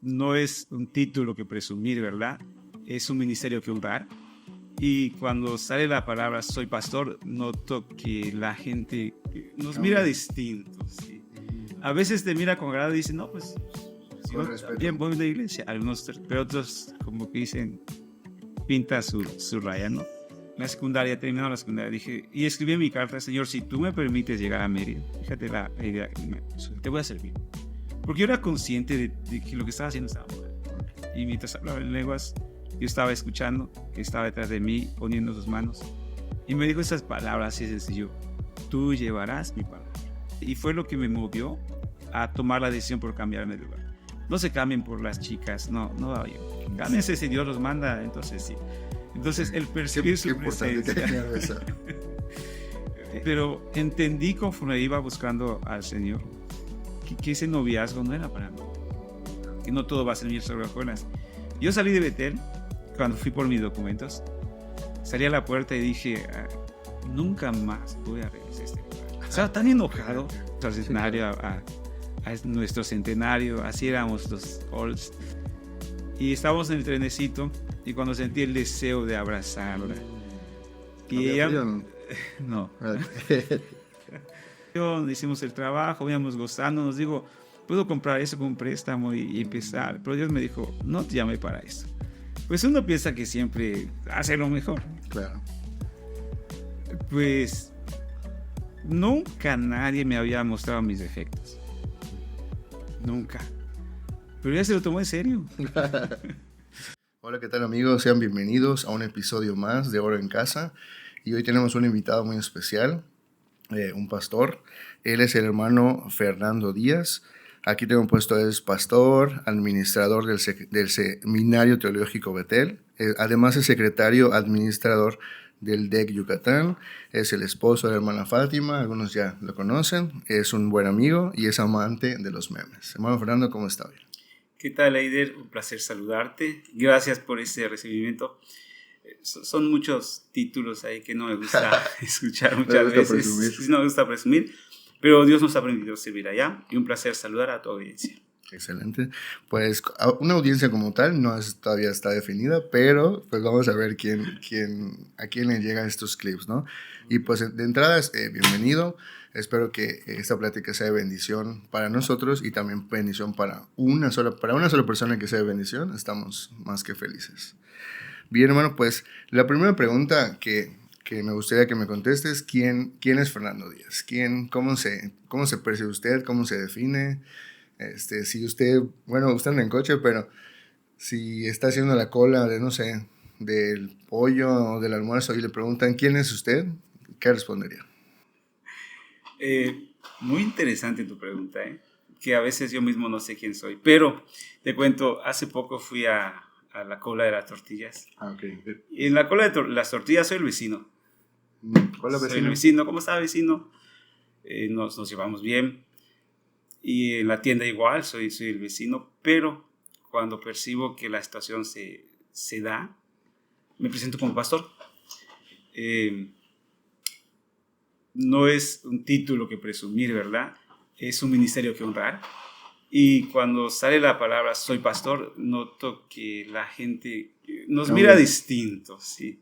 no es un título que presumir, ¿verdad? Es un ministerio que honrar. Y cuando sale la palabra soy pastor, noto que la gente nos mira distinto. ¿Sí? A veces te mira con agrado y dice, no, pues, si no, bien voy a la iglesia. Algunos, pero otros como que dicen, pinta su raya, ¿no? La secundaria, terminando la secundaria, dije, y escribí en mi carta, Señor, si tú me permites llegar a Mérida, fíjate la idea, te voy a servir. Porque yo era consciente de que lo que estaba haciendo estaba mal. Y mientras hablaba en lenguas, yo estaba escuchando, que estaba detrás de mí, poniendo sus manos. Y me dijo esas palabras así sencillo, tú llevarás mi palabra. Y fue lo que me movió a tomar la decisión por cambiarme de lugar. No se cambien por las chicas, no va yo. Cámbiense si Dios los manda, entonces sí. Entonces el percibir su presencia. Pero entendí conforme iba buscando al Señor que ese noviazgo no era para mí, que no todo va a ser miel sobre hojuelas. Yo salí de Betel cuando fui por mis documentos, salí a la puerta y dije, nunca más voy a regresar a este lugar. Estaba tan enojado al escenario, a nuestro centenario, así éramos los olds, y estábamos en el trenecito y cuando sentí el deseo de abrazarla y ella no hicimos el trabajo, íbamos gozando, nos dijo, puedo comprar eso con un préstamo y empezar, pero Dios me dijo, no te llamé para eso. Pues uno piensa que siempre hace lo mejor. Claro. Pues nunca nadie me había mostrado mis defectos. Nunca. Pero ya se lo tomó en serio. Hola, ¿qué tal, amigos? Sean bienvenidos a un episodio más de Oro en Casa. Y hoy tenemos un invitado muy especial, un pastor. Él es el hermano Fernando Díaz. Aquí tengo puesto, es pastor, administrador del Seminario Teológico Betel. Además es secretario administrador del DEC Yucatán. Es el esposo de la hermana Fátima, algunos ya lo conocen. Es un buen amigo y es amante de los memes. Hermano Fernando, ¿cómo está hoy? ¿Qué tal, Eider? Un placer saludarte. Gracias por este recibimiento. Son muchos títulos ahí que no me gusta escuchar muchas veces. No me gusta presumir, pero Dios nos ha permitido servir allá y un placer saludar a tu audiencia. Excelente. Pues una audiencia como tal todavía está definida, pero pues vamos a ver a quién le llegan estos clips, ¿no? Y pues de entrada, bienvenido. Espero que esta plática sea de bendición para nosotros y también bendición para una sola persona que sea de bendición. Estamos más que felices. Bien, hermano, pues la primera pregunta que me gustaría que me contestes, ¿quién es Fernando Díaz? ¿Cómo se percibe usted? ¿Cómo se define? Si usted, usted anda en coche, pero si está haciendo la cola de, no sé, del pollo o del almuerzo y le preguntan ¿quién es usted?, ¿qué respondería? Muy interesante tu pregunta, que a veces yo mismo no sé quién soy, pero te cuento, hace poco fui a la cola de las tortillas. Okay. Y en la cola de las tortillas soy el vecino. Hola, vecino. Soy el vecino. ¿Cómo está, vecino? Nos llevamos bien. Y en la tienda igual, soy el vecino, pero cuando percibo que la situación se da, me presento como pastor. No es un título que presumir, ¿verdad? Es un ministerio que honrar. Y cuando sale la palabra soy pastor, noto que la gente nos mira distinto, ¿sí?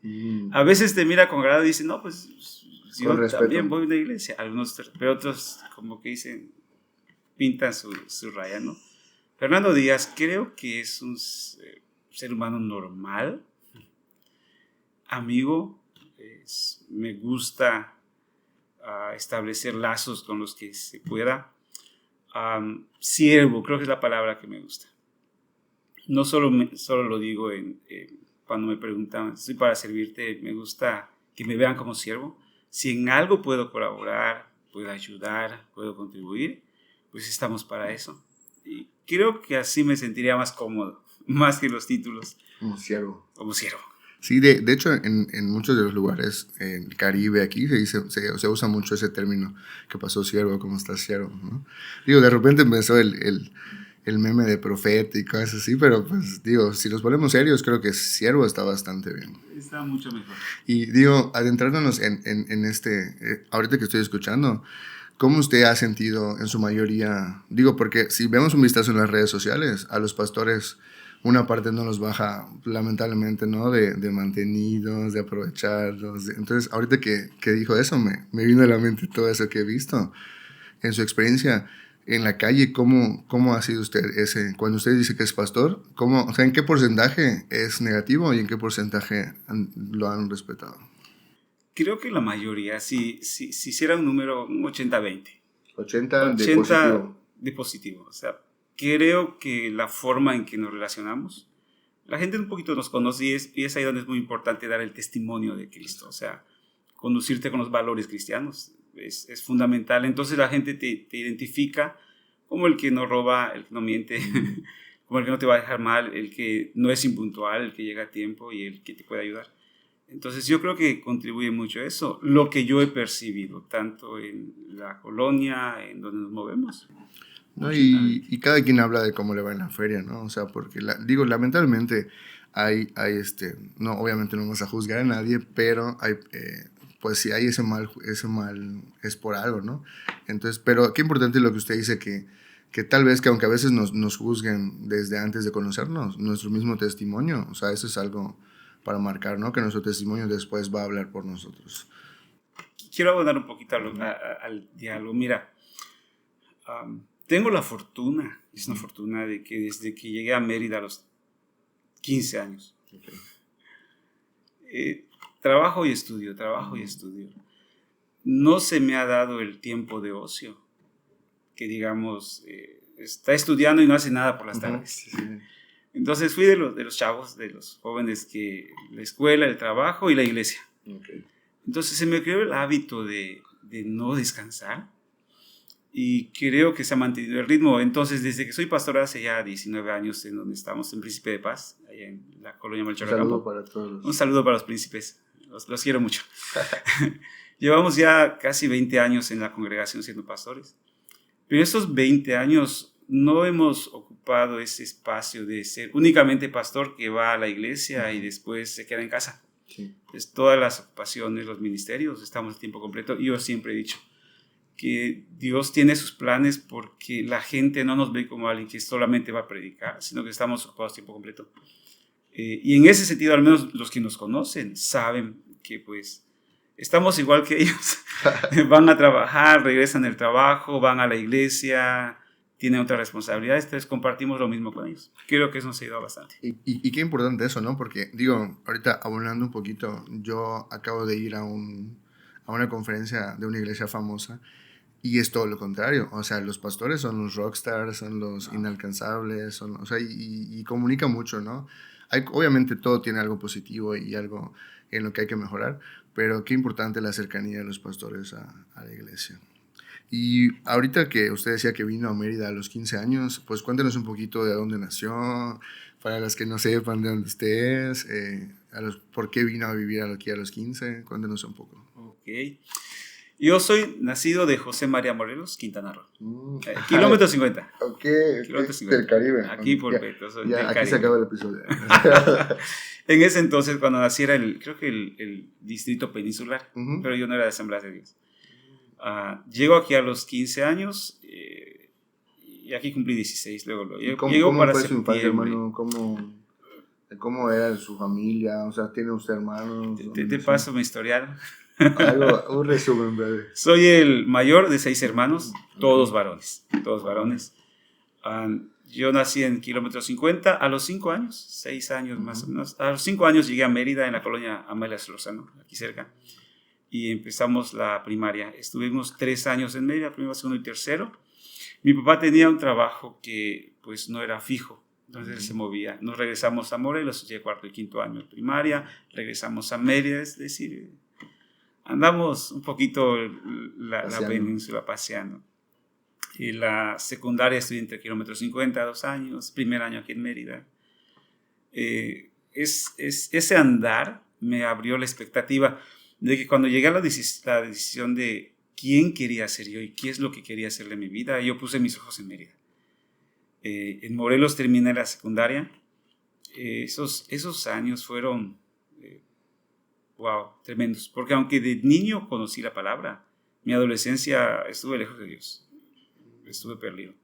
A veces te mira con agrado y dice, no, pues yo también voy a la iglesia. Algunos, pero otros como que dicen, pintan su raya, ¿no? Fernando Díaz creo que es un ser humano normal, amigo, me gusta establecer lazos con los que se pueda. Siervo, creo que es la palabra que me gusta. No solo lo digo cuando me preguntan, estoy para servirte, me gusta que me vean como siervo. Si en algo puedo colaborar, puedo ayudar, puedo contribuir, pues estamos para eso. Y creo que así me sentiría más cómodo, más que los títulos. Como siervo. Como siervo. Sí, de hecho, en muchos de los lugares, en el Caribe, aquí se usa mucho ese término, ¿qué pasó, siervo? ¿Cómo estás, siervo? ¿No? Digo, de repente empezó el meme de profeta y cosas así, pero pues, digo, si nos ponemos serios, creo que siervo está bastante bien. Está mucho mejor. Y digo, adentrándonos en ahorita que estoy escuchando, ¿cómo usted ha sentido en su mayoría? Digo, porque si vemos un vistazo en las redes sociales, a los pastores una parte no los baja, lamentablemente, ¿no? De mantenidos, de aprovecharlos. Entonces, ahorita que dijo eso, me vino a la mente todo eso que he visto. En su experiencia en la calle, ¿cómo ha sido usted ese? Cuando usted dice que es pastor, o sea, ¿en qué porcentaje es negativo y en qué porcentaje lo han respetado? Creo que la mayoría, si hiciera un número, un 80-20. 80 de 80 positivo. de positivo. O sea, creo que la forma en que nos relacionamos, la gente un poquito nos conoce y es ahí donde es muy importante dar el testimonio de Cristo. O sea, conducirte con los valores cristianos es fundamental. Entonces la gente te identifica como el que no roba, el que no miente, como el que no te va a dejar mal, el que no es impuntual, el que llega a tiempo y el que te puede ayudar. Entonces yo creo que contribuye mucho a eso, lo que yo he percibido, tanto en la colonia, en donde nos movemos. ¿No? Y cada quien habla de cómo le va en la feria, ¿no? O sea, porque, digo, lamentablemente no, obviamente no vamos a juzgar a nadie, pero pues si hay ese mal es por algo, ¿no? Entonces, pero qué importante lo que usted dice, que tal vez que aunque a veces nos juzguen desde antes de conocernos, nuestro mismo testimonio, o sea, eso es algo para marcar, ¿no? Que nuestro testimonio después va a hablar por nosotros. Quiero abonar un poquito al diálogo. Mira, tengo la fortuna, es una fortuna de que desde que llegué a Mérida a los 15 años, trabajo y estudio. No se me ha dado el tiempo de ocio, que digamos, está estudiando y no hace nada por las tardes. Entonces fui de los chavos, de los jóvenes que la escuela, el trabajo y la iglesia. Entonces se me creó el hábito de no descansar y creo que se ha mantenido el ritmo. Entonces desde que soy pastor hace ya 19 años en donde estamos, en Príncipe de Paz, allá en la colonia Malchoracampo. Un saludo para todos. Un saludo para los príncipes, los quiero mucho. Llevamos ya casi 20 años en la congregación siendo pastores, pero estos 20 años no hemos ocupado ese espacio de ser únicamente pastor que va a la iglesia y después se queda en casa. Sí. Es todas las ocupaciones, los ministerios, estamos a tiempo completo. Yo siempre he dicho que Dios tiene sus planes porque la gente no nos ve como alguien que solamente va a predicar, sino que estamos ocupados a tiempo completo. Y en ese sentido, al menos los que nos conocen saben que pues estamos igual que ellos. Van a trabajar, regresan del trabajo, van a la iglesia, tienen otras responsabilidades, entonces compartimos lo mismo con ellos. Creo que eso nos ha ayudado bastante. Y qué importante eso, ¿no? Porque, digo, ahorita hablando un poquito, yo acabo de ir a una conferencia de una iglesia famosa y es todo lo contrario. O sea, los pastores son los rockstars, son los inalcanzables, o sea, y comunica mucho, ¿no? Obviamente todo tiene algo positivo y algo en lo que hay que mejorar, pero qué importante la cercanía de los pastores a la iglesia. Y ahorita que usted decía que vino a Mérida a los 15 años, pues cuéntenos un poquito de dónde nació, para los que no sepan de dónde usted es, por qué vino a vivir aquí a los 15, cuéntenos un poco. Ok. Yo soy nacido de José María Morelos, Quintana Roo. Kilómetro 50. Ok, kilómetro 50. Del Caribe. Aquí por Beto. Ya, aquí se acaba el episodio. En ese entonces, cuando nací, era creo que el distrito peninsular, pero yo no era de Asamblea de Dios. Llego aquí a los 15 años y aquí cumplí 16. Luego ¿Cómo para fue su infancia, hermano? ¿Cómo era su familia? O sea, ¿tiene usted hermanos? Te paso mi historial. Un resumen breve. Soy el mayor de 6 hermanos, todos varones. Yo nací en kilómetro 50 a los 5 años, 6 años más o menos. A los 5 años llegué a Mérida, en la colonia Amelia Solórzano, aquí cerca, y empezamos la primaria. Estuvimos 3 años en Mérida, primero, segundo y tercero. Mi papá tenía un trabajo que pues no era fijo, entonces se movía. Nos regresamos a Morelos, ya cuarto y quinto año de primaria, regresamos a Mérida, es decir, andamos un poquito la península paseando. Y la secundaria estudié entre kilómetro 50, 2 años, primer año aquí en Mérida. Ese andar me abrió la expectativa de que cuando llegué a la decisión de quién quería ser yo y qué es lo que quería hacer de mi vida, yo puse mis ojos en Mérida. En Morelos terminé la secundaria. Esos años fueron, tremendos, porque aunque de niño conocí la palabra, mi adolescencia estuve lejos de Dios, estuve perdido.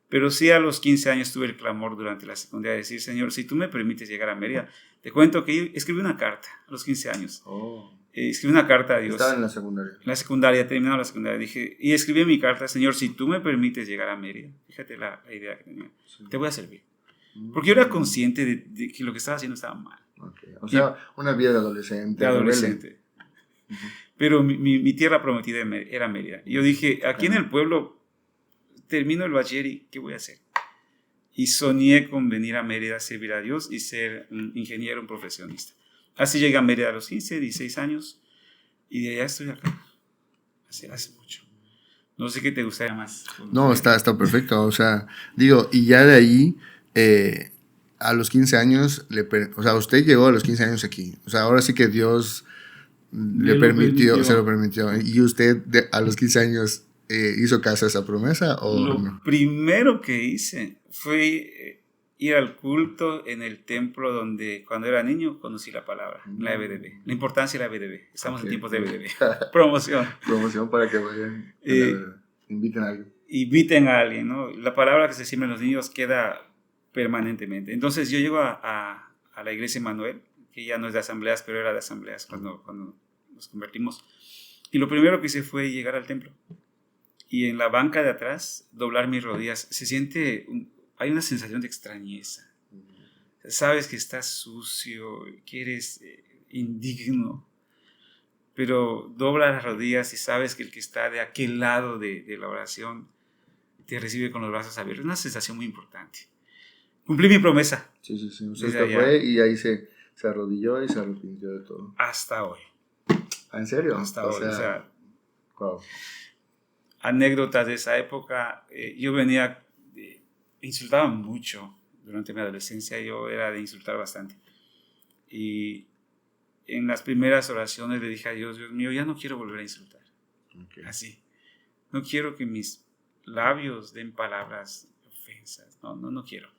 Pero sí a los 15 años tuve el clamor durante la secundaria de decir, Señor, si tú me permites llegar a Mérida, te cuento que yo escribí una carta a los 15 años. Escribí una carta a Dios. Estaba en la secundaria. En la secundaria, terminando la secundaria, dije, y escribí en mi carta, Señor, si tú me permites llegar a Mérida, fíjate la idea que tenía, te voy a servir. Porque yo era consciente de que lo que estaba haciendo estaba mal. Okay. O sea, una vida de adolescente. De adolescente. Pero mi tierra prometida era Mérida. Y yo dije, aquí en el pueblo termino el bachiller y ¿qué voy a hacer? Y soñé con venir a Mérida a servir a Dios y ser un ingeniero, un profesionista. Así llegué a Mérida a los 15, 16 años y de allá estoy acá. Hace mucho. No sé qué te gustaría más. No, está perfecto. O sea, digo, y ya de ahí, a los 15 años, o sea, usted llegó a los 15 años aquí. O sea, ahora sí que Dios se lo permitió. ¿Y usted a los 15 años hizo caso a esa promesa? ¿O lo no? primero que hice fue ir al culto en el templo donde cuando era niño conocí la palabra, la EBDB, la importancia de la EBDB. Estamos en tiempos de EBDB. Promoción. Promoción para que vayan, inviten a alguien. Inviten a alguien, ¿no? La palabra que se siembra en los niños queda permanentemente. Entonces yo llego a la iglesia Emmanuel, que ya no es de asambleas, pero era de asambleas cuando nos convertimos. Y lo primero que hice fue llegar al templo. Y en la banca de atrás, doblar mis rodillas. Se siente, hay una sensación de extrañeza. Sabes que estás sucio, que eres indigno, pero dobla las rodillas y sabes que el que está de aquel lado de la oración te recibe con los brazos abiertos. Es una sensación muy importante. Cumplí mi promesa. Sí. Usted fue y ahí se arrodilló y se arrepintió de todo. Hasta hoy. ¿En serio? Hasta hoy. O sea, wow. Anécdotas de esa época. Yo venía, insultaba mucho durante mi adolescencia. Yo era de insultar bastante. Y en las primeras oraciones le dije a Dios, Dios mío, ya no quiero volver a insultar. Okay. Así. No quiero que mis labios den palabras ofensas. No quiero.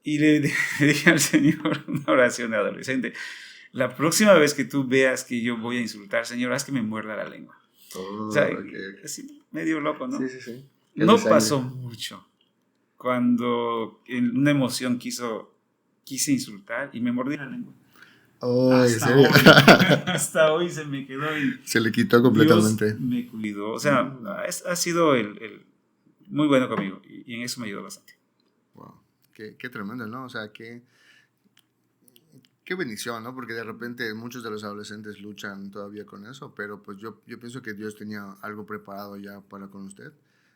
Y le dije al Señor una oración de adolescente. La próxima vez que tú veas que yo voy a insultar, Señor, haz que me muerda la lengua. O sea, así, medio loco, ¿no? Sí. No pasó mucho cuando en una emoción quise insultar y me mordí la lengua. Hasta hoy se me quedó y se le quitó completamente. Dios me cuidó. O sea, ha sido muy bueno conmigo y en eso me ayudó bastante. Wow, qué tremendo, ¿no? O sea, qué bendición, ¿no? Porque de repente muchos de los adolescentes luchan todavía con eso, pero pues yo pienso que Dios tenía algo preparado ya para con usted,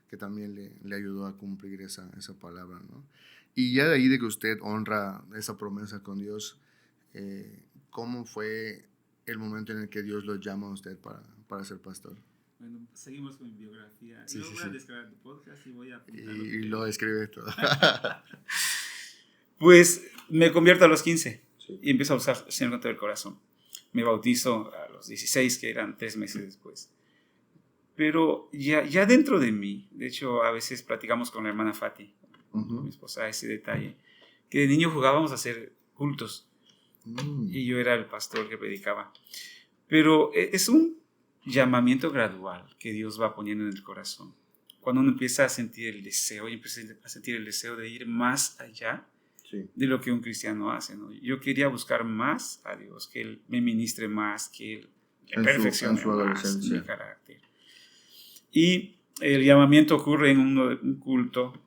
que también le ayudó a cumplir esa palabra, ¿no? Y ya de ahí de que usted honra esa promesa con Dios, ¿cómo fue el momento en el que Dios lo llama a usted para ser pastor? Bueno, seguimos con mi biografía. Yo voy a descargar tu podcast y voy a apuntar y lo escribe todo. Pues me convierto a los 15 y empiezo a usar el Señor con todo el corazón. Me bautizo a los 16, que eran 3 meses después. Pero ya dentro de mí, de hecho a veces platicamos con la hermana Fati, con mi esposa, ese detalle, que de niño jugábamos a hacer cultos y yo era el pastor que predicaba. Pero es un llamamiento gradual que Dios va poniendo en el corazón. Cuando uno empieza a sentir el deseo de ir más allá de lo que un cristiano hace, ¿no? Yo quería buscar más a Dios, que Él me ministre más, que Él me perfeccione más mi carácter. Y el llamamiento ocurre en un culto,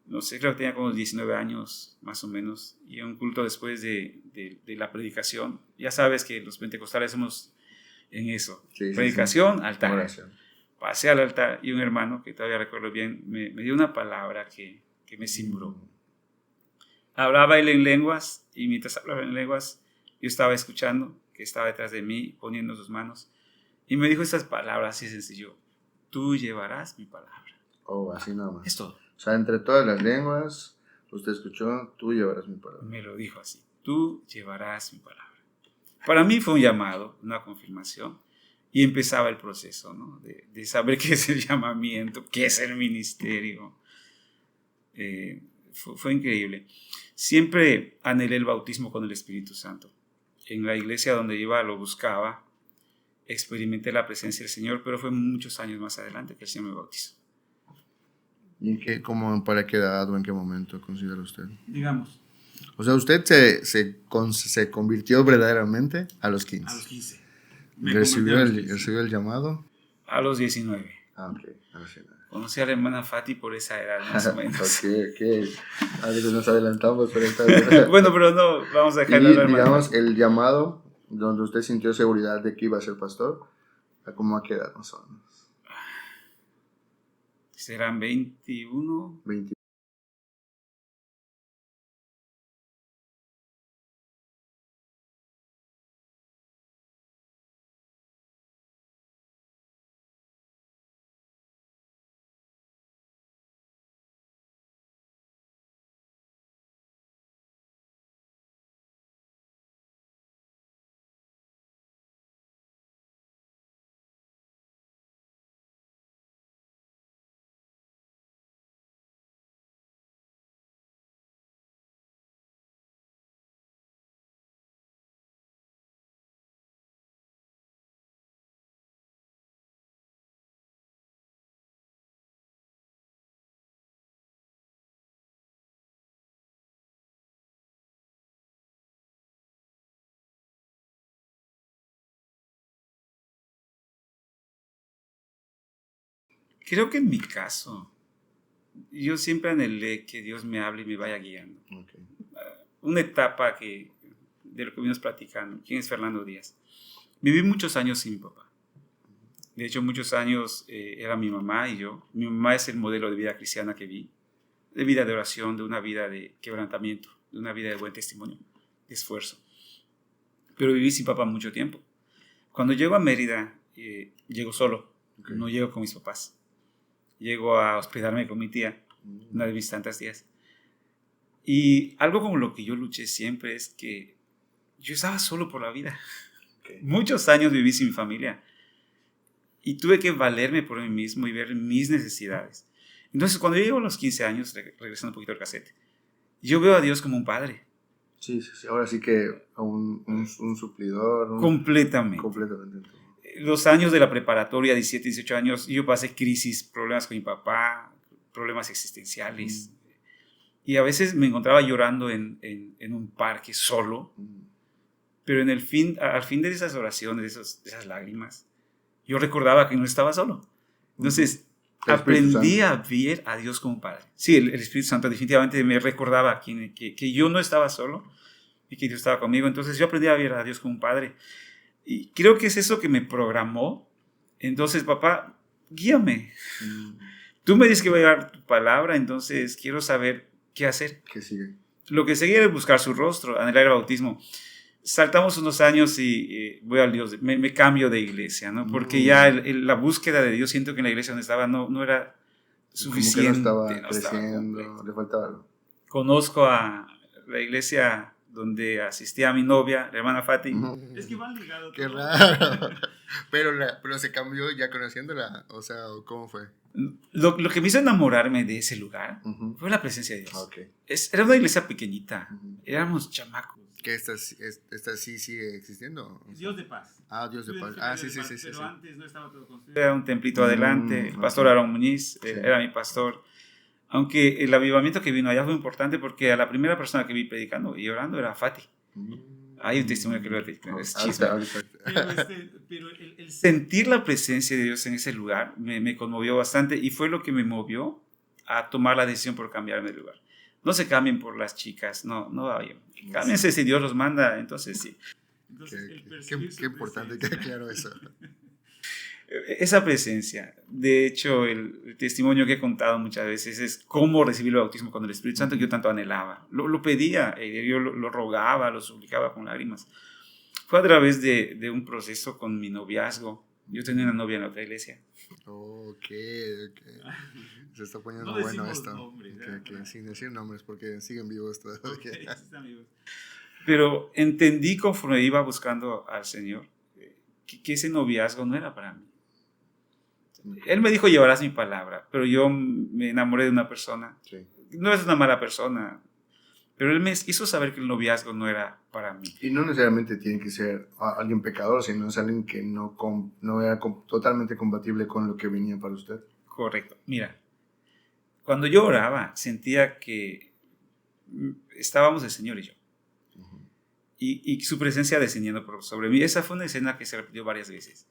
no sé, creo que tenía como 19 años más o menos, y un culto después de la predicación. Ya sabes que los pentecostales somos en eso, predicación, altar. Oración. Pasé al altar y un hermano, que todavía recuerdo bien, me dio una palabra que me cimbró. Hablaba él en lenguas, y mientras hablaba en lenguas, yo estaba escuchando, que estaba detrás de mí, poniendo sus manos, y me dijo estas palabras así sencillo: tú llevarás mi palabra. Así nada más. Es todo. O sea, entre todas las lenguas, usted escuchó, tú llevarás mi palabra. Me lo dijo así: tú llevarás mi palabra. Para mí fue un llamado, una confirmación, y empezaba el proceso, ¿no? de saber qué es el llamamiento, qué es el ministerio. Fue increíble. Siempre anhelé el bautismo con el Espíritu Santo. En la iglesia donde iba lo buscaba experimenté la presencia del Señor, pero fue muchos años más adelante que el Señor me bautizó. ¿Y para qué edad o en qué momento considera usted? Digamos, O sea, usted se convirtió verdaderamente a los 15. a los 15. ¿Recibió el llamado? A los 19. Ah, ok. Así. Conocí a la hermana Fati por esa edad, más o menos. Ok. A veces nos adelantamos, pero está bien. Bueno, pero no, vamos a dejarlo Y hablar más. digamos, el llamado, donde usted sintió seguridad de que iba a ser pastor, ¿cómo a qué edad más o menos? Serán 21. 20. Creo que en mi caso, yo siempre anhelé que Dios me hable y me vaya guiando. Okay. Una etapa de lo que venimos platicando. ¿Quién es Fernando Díaz? Viví muchos años sin mi papá. De hecho, muchos años era mi mamá y yo. Mi mamá es el modelo de vida cristiana que vi, de vida de oración, de una vida de quebrantamiento, de una vida de buen testimonio, de esfuerzo. Pero viví sin papá mucho tiempo. Cuando llego a Mérida, llego solo, Okay. no llego con mis papás. Llego a hospedarme con mi tía, una de mis tantas tías. Y algo con lo que yo luché siempre es que yo estaba solo por la vida. Okay. Muchos años viví sin familia. Y tuve que valerme por mí mismo y ver mis necesidades. Entonces, cuando yo llego a los 15 años, regresando un poquito al casete, yo veo a Dios como un padre. Sí. Ahora sí que un suplidor. Completamente. Completamente. Los años de la preparatoria, 17, 18 años, yo pasé crisis, problemas con mi papá, problemas existenciales. Y a veces me encontraba llorando en un parque solo. Pero al fin de esas oraciones, de esas lágrimas, yo recordaba que no estaba solo. Entonces, aprendí a ver a Dios como Padre. Sí, el Espíritu Santo definitivamente me recordaba que yo no estaba solo y que Dios estaba conmigo. Entonces, yo aprendí a ver a Dios como un Padre. Y creo que es eso que me programó. Entonces, papá, guíame. Tú me dices que voy a llevar tu palabra, entonces quiero saber qué hacer. ¿Qué sigue? Lo que seguía era buscar su rostro, anhelar el bautismo. Saltamos unos años y voy al Dios, me cambio de iglesia, ¿no? Porque ya la búsqueda de Dios, siento que en la iglesia donde estaba no era suficiente. Como que no estaba creciendo, le faltaba algo. Conozco a la iglesia donde asistía mi novia, la hermana Fati. Es que van ligados. Qué raro. Pero se cambió ya conociéndola, o sea, ¿cómo fue? Lo que me hizo enamorarme de ese lugar fue la presencia de Dios. Okay. Era una iglesia pequeñita, éramos chamacos. ¿Que esta sí sigue existiendo? Dios de paz. Ah, Dios de paz. Ah, sí. Pero antes no estaba todo construido. Era un templito adelante. El pastor Aaron Muñiz era mi pastor. Aunque el avivamiento que vino allá fue importante porque a la primera persona que vi predicando y orando era Fati. Hay un testimonio que lo es chisme. Pero el sentir la presencia de Dios en ese lugar me conmovió bastante y fue lo que me movió a tomar la decisión por cambiarme de lugar. No se cambien por las chicas, no vayan. Cámbiense si Dios los manda, entonces sí. Qué importante que aclaro eso. Esa presencia, de hecho, el testimonio que he contado muchas veces es cómo recibí el bautismo con el Espíritu Santo que yo tanto anhelaba. Lo pedía, yo lo rogaba, lo suplicaba con lágrimas. Fue a través de un proceso con mi noviazgo. Yo tenía una novia en la otra iglesia. Ok. Se está poniendo bueno esto. Nombres, sin decir nombres, porque siguen vivos todavía. Pero entendí conforme iba buscando al Señor que ese noviazgo no era para mí. Él me dijo, llevarás mi palabra, pero yo me enamoré de una persona. Sí. No es una mala persona, Pero él me hizo saber que el noviazgo no era para mí. Y no necesariamente tiene que ser alguien pecador, sino es alguien que no era totalmente compatible con lo que venía para usted. Correcto. Mira, cuando yo oraba, sentía que estábamos el Señor y yo. Y su presencia descendiendo sobre mí. Esa fue una escena que se repitió varias veces.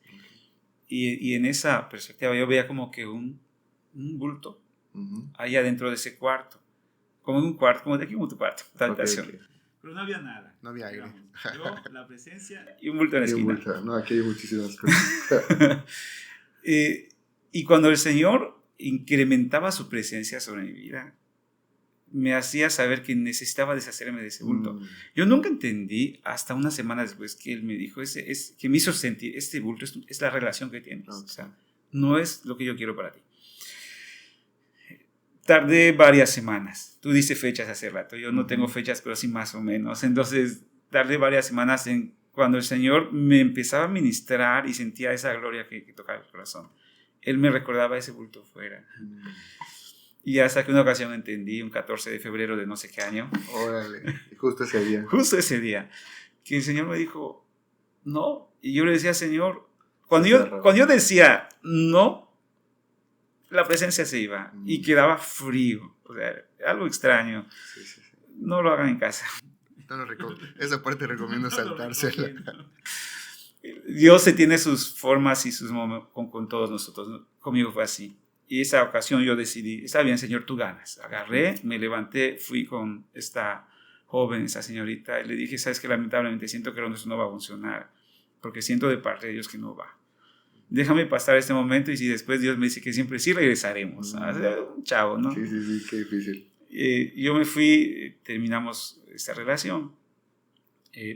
Y en esa perspectiva yo veía como que un bulto allá dentro de ese cuarto. Como en un cuarto, como de aquí como tu cuarto, tu habitación. Okay. Pero no había nada. No había aire. Yo, la presencia y un bulto en la esquina. No, aquí hay muchísimas cosas. Y cuando el Señor incrementaba su presencia sobre mi vida, me hacía saber que necesitaba deshacerme de ese bulto. Yo nunca entendí hasta una semana después que Él me dijo, que me hizo sentir, este bulto es la relación que tienes. Okay. O sea, no es lo que yo quiero para ti. Tardé varias semanas. Tú dices fechas hace rato. Yo no tengo fechas, pero sí más o menos. Entonces, tardé varias semanas cuando el Señor me empezaba a ministrar y sentía esa gloria que tocaba el corazón. Él me recordaba ese bulto fuera. Y hasta que una ocasión entendí, un 14 de febrero de no sé qué año. Órale, justo ese día. Justo ese día. Que el Señor me dijo, no. Y yo le decía, Señor, cuando yo decía no, la presencia se iba y quedaba frío. O sea, algo extraño. Sí. No lo hagan en casa. Esa parte recomiendo saltársela. Dios tiene sus formas y sus momentos con todos nosotros. Conmigo fue así. Y esa ocasión yo decidí, está bien, Señor, tú ganas. Agarré, me levanté, fui con esta joven, esa señorita, y le dije, sabes que lamentablemente siento que esto no va a funcionar, porque siento de parte de Dios que no va. Déjame pasar este momento y si después Dios me dice que siempre sí regresaremos. Un chavo, ¿no? Sí, qué difícil. Yo me fui, terminamos esta relación.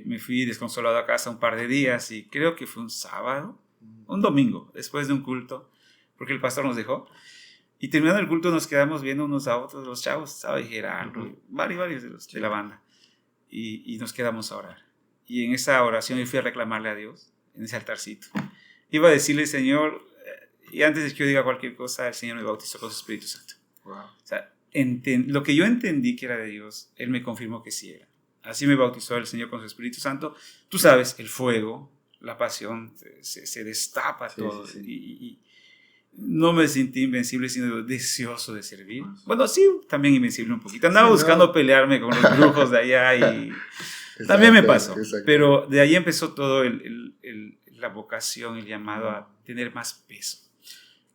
Me fui desconsolado a casa un par de días y creo que fue un sábado, un domingo, después de un culto, porque el pastor nos dejó. Y terminando el culto nos quedamos viendo unos a otros, los chavos, estaba Gerardo, varios de la banda. Y nos quedamos a orar. Y en esa oración yo fui a reclamarle a Dios, en ese altarcito. Iba a decirle, Señor, y antes de que yo diga cualquier cosa, el Señor me bautizó con su Espíritu Santo. Wow. O sea, lo que yo entendí que era de Dios, Él me confirmó que sí era. Así me bautizó el Señor con su Espíritu Santo. Tú sabes, el fuego, la pasión, se destapa todo. Sí. Y no me sentí invencible, sino deseoso de servir. Bueno, sí, también invencible un poquito. Andaba buscando pelearme con los brujos de allá y también me pasó. Exacto. Pero de ahí empezó todo la vocación, el llamado a tener más peso.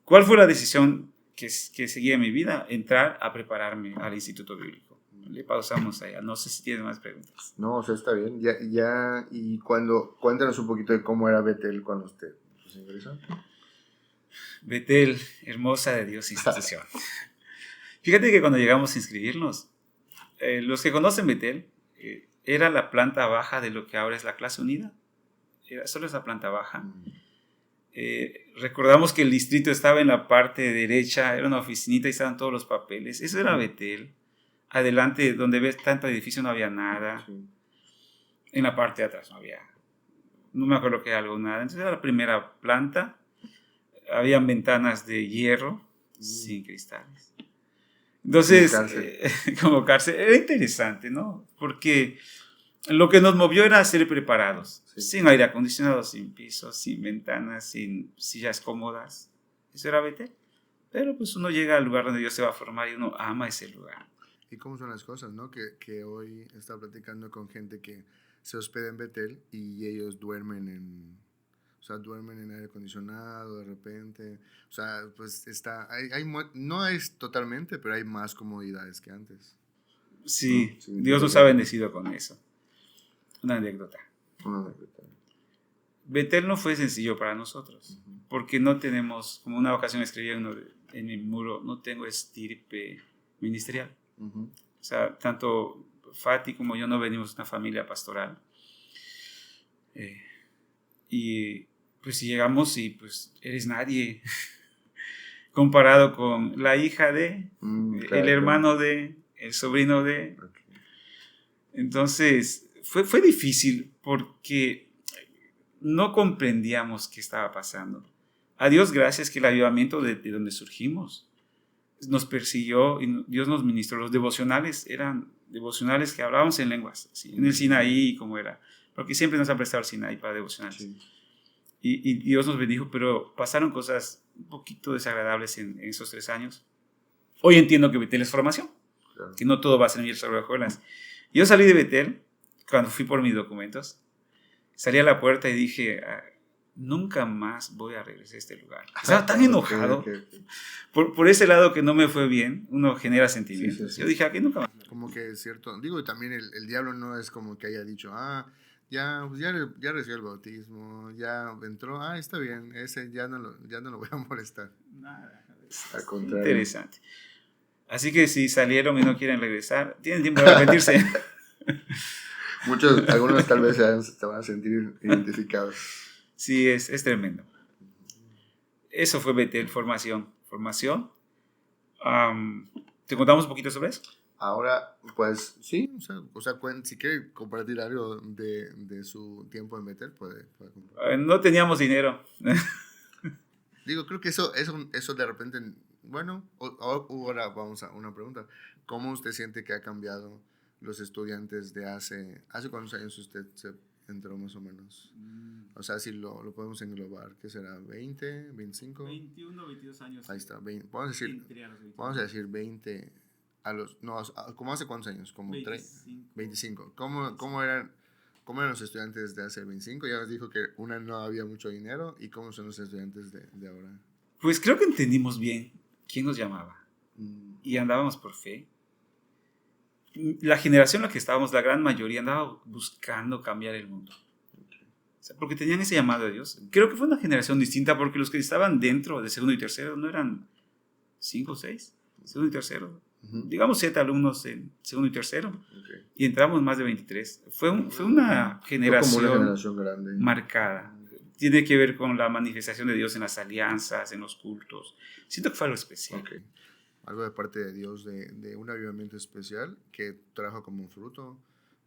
¿Cuál fue la decisión que seguí en mi vida? Entrar a prepararme al Instituto Bíblico. Le pausamos allá. No sé si tiene más preguntas. No, o sea, está bien. Ya, y cuéntanos un poquito de cómo era Betel cuando usted ingresó. Betel, hermosa de Dios institución. Fíjate que cuando llegamos a inscribirnos, los que conocen Betel, era la planta baja de lo que ahora es la clase unida. Solo esa planta baja. Recordamos que el distrito estaba en la parte derecha, era una oficinita y estaban todos los papeles. Eso era Betel. Adelante, donde ves tanto edificio, no había nada. Sí. En la parte de atrás no me acuerdo que era algo, nada. Entonces era la primera planta. Habían ventanas de hierro sin cristales. Entonces, como cárcel, era interesante, ¿no? Porque lo que nos movió era ser preparados, sin aire acondicionado, sin pisos, sin ventanas, sin sillas cómodas. Eso era Betel. Pero pues uno llega al lugar donde Dios se va a formar y uno ama ese lugar. ¿Y cómo son las cosas, no? Que hoy está platicando con gente que se hospeda en Betel y ellos duermen en aire acondicionado de repente. O sea, pues no es totalmente, pero hay más comodidades que antes. Sí, ¿no? Dios nos ha bendecido con eso. Una anécdota. Betel no fue sencillo para nosotros, porque no tenemos, como una ocasión escribí en mi muro, no tengo estirpe ministerial. O sea, tanto Fati como yo no venimos de una familia pastoral. Y pues llegamos y pues eres nadie comparado con la hija de, el hermano de, el sobrino de. Okay. Entonces fue difícil porque no comprendíamos qué estaba pasando. A Dios gracias que el avivamiento de donde surgimos nos persiguió y Dios nos ministró. Los devocionales eran devocionales que hablábamos en lenguas, ¿sí? En el Sinaí, como era, porque siempre nos han prestado el Sinaí para devocionales. Sí. Y Dios nos bendijo, pero pasaron cosas un poquito desagradables en esos 3 años. Hoy entiendo que Betel es formación, Claro. que no todo va a ser miel sobre hojuelas. Yo salí de Betel cuando fui por mis documentos, salí a la puerta y dije, nunca más voy a regresar a este lugar. Estaba tan enojado. Okay. Por ese lado que no me fue bien, uno genera sentimientos. Sí. Yo dije, aquí nunca más. Como que es cierto, digo, y también el diablo no es como que haya dicho, ya recibió el bautismo, ya entró, está bien, ese ya no lo voy a molestar. Nada. Al contrario. Interesante. Así que si salieron y no quieren regresar, tienen tiempo de arrepentirse. Algunos tal vez se van a sentir identificados. Sí, es tremendo. Eso fue Betel, formación. ¿Te contamos un poquito sobre eso? Ahora, pues sí, o sea si quiere compartir algo de su tiempo en Betel, puede compartir. No teníamos dinero. Digo, creo que eso de repente, bueno, ahora vamos a una pregunta. ¿Cómo usted siente que ha cambiado los estudiantes de hace cuántos años usted se entró más o menos? O sea, si lo podemos englobar, ¿qué será? ¿20, 25? 21, 22 años. Ahí está, 20, vamos a decir 20 ¿cómo hace cuántos años? Como 25. ¿Cómo eran los estudiantes de hace 25? Ya nos dijo que no había mucho dinero. ¿Y cómo son los estudiantes de ahora? Pues creo que entendimos bien quién nos llamaba. Y andábamos por fe. La generación en la que estábamos, la gran mayoría, andaba buscando cambiar el mundo. O sea, porque tenían ese llamado de Dios. Creo que fue una generación distinta porque los que estaban dentro de segundo y tercero no eran 5 o 6, segundo y tercero. Digamos 7 alumnos en segundo y tercero. Y entramos más de 23. Fue una generación grande. marcada. Tiene que ver con la manifestación de Dios en las alianzas, en los cultos. Siento que fue algo especial. Algo de parte de Dios, de un avivamiento especial que trajo como fruto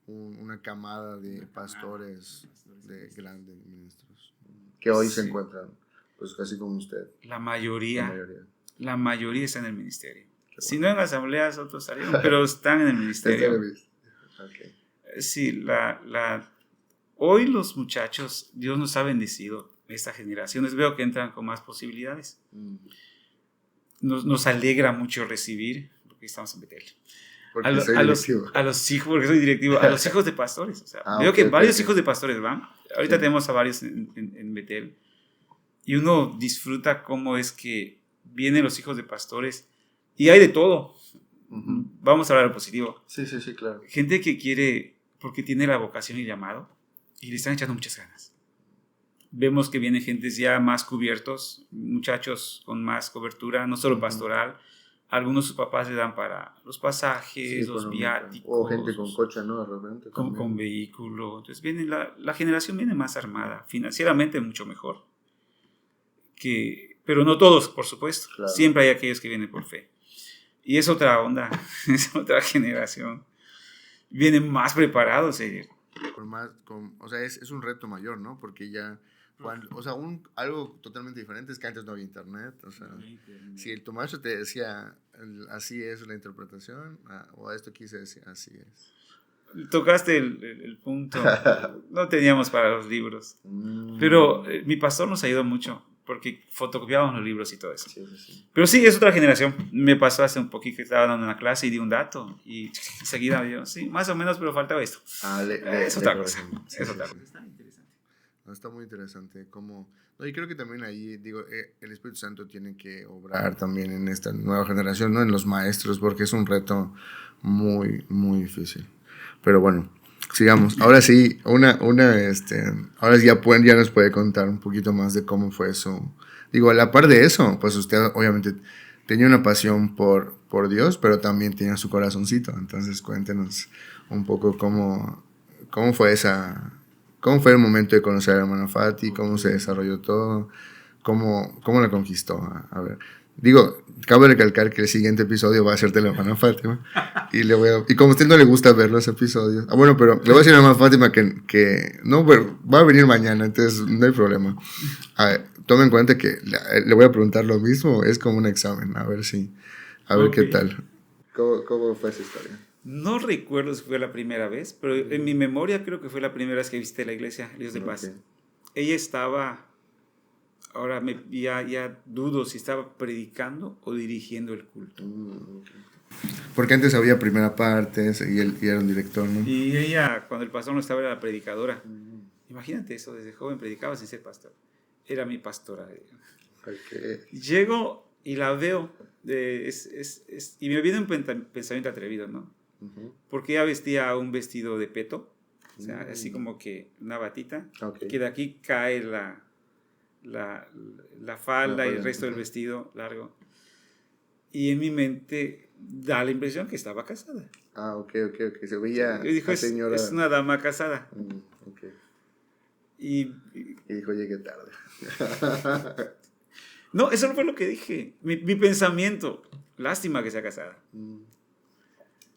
una camada de pastores, de grandes ministros, que hoy se encuentran, pues casi como usted. La mayoría está en el ministerio. Si no en asambleas, otros salieron, pero están en el ministerio. Sí, hoy los muchachos, Dios nos ha bendecido, esta generación. Les veo que entran con más posibilidades. Nos alegra mucho recibir, porque estamos en Betel. Porque a los hijos, porque soy directivo, a los hijos de pastores. O sea, veo que varios hijos de pastores van. Ahorita tenemos a varios en Betel. Y uno disfruta cómo es que vienen los hijos de pastores. Y hay de todo. Vamos a hablar de positivo. Sí, claro. Gente que quiere, porque tiene la vocación y llamado, y le están echando muchas ganas. Vemos que vienen gentes ya más cubiertos, muchachos con más cobertura, no solo pastoral. Algunos sus papás le dan para los pasajes, los viáticos. O gente con coche, ¿no? De repente. Con vehículo. Entonces la generación viene más armada, financieramente mucho mejor. Pero no todos, por supuesto. Claro. Siempre hay aquellos que vienen por fe. Y es otra onda, es otra generación. Vienen más preparados. O sea, es un reto mayor, ¿no? Porque ya... algo totalmente diferente es que antes no había internet. O sea, si tu maestro te decía así es la interpretación, o esto quise decir, así es. Tocaste el punto. No teníamos para los libros. Pero mi pastor nos ayudó mucho, porque fotocopiábamos los libros y todo eso. Sí. Pero sí, es otra generación. Me pasó hace un poquito que estaba dando una clase y di un dato. Y enseguida yo, sí, más o menos, pero faltaba esto. Es otra cosa. Es otra cosa. Está muy interesante. Y creo que también ahí, el Espíritu Santo tiene que obrar también en esta nueva generación, ¿no? En los maestros, porque es un reto muy, muy difícil. Pero bueno, sigamos. Ahora sí, ahora sí ya nos puede contar un poquito más de cómo fue eso. A la par de eso, pues usted obviamente tenía una pasión por Dios, pero también tenía su corazoncito. Entonces cuéntenos un poco cómo fue ¿Cómo fue el momento de conocer a la hermana Fati? ¿Cómo se desarrolló todo? ¿Cómo la conquistó? A ver. Cabe recalcar que el siguiente episodio va a ser de la hermana Fátima. Y como a usted no le gusta ver los episodios... bueno, pero le voy a decir a la hermana Fátima que no, va a venir mañana, entonces no hay problema. Tome en cuenta que le voy a preguntar lo mismo. Es como un examen, a ver qué tal. ¿Cómo fue esa historia? No recuerdo si fue la primera vez, pero en mi memoria creo que fue la primera vez que visité la iglesia, Dios de Paz. Ok. Ella estaba, ahora ya dudo si estaba predicando o dirigiendo el culto. Ok. Porque antes había primera parte y era un director, ¿no? Y ella, cuando el pastor no estaba, era la predicadora. Imagínate eso, desde joven predicaba sin ser pastor. Era mi pastora. Ok. Llego y la veo, y me viene un pensamiento atrevido, ¿no? Porque ella vestía un vestido de peto, o sea, así como que una batita, Ok. que de aquí cae la falda y el resto del Ajá. vestido largo. Y en mi mente da la impresión que estaba casada. Ah, ok. Se veía Yo dijo, a señora. es una dama casada. Ok. Y Y dijo, llegué tarde. no, eso no fue lo que dije. Mi pensamiento, lástima que sea casada.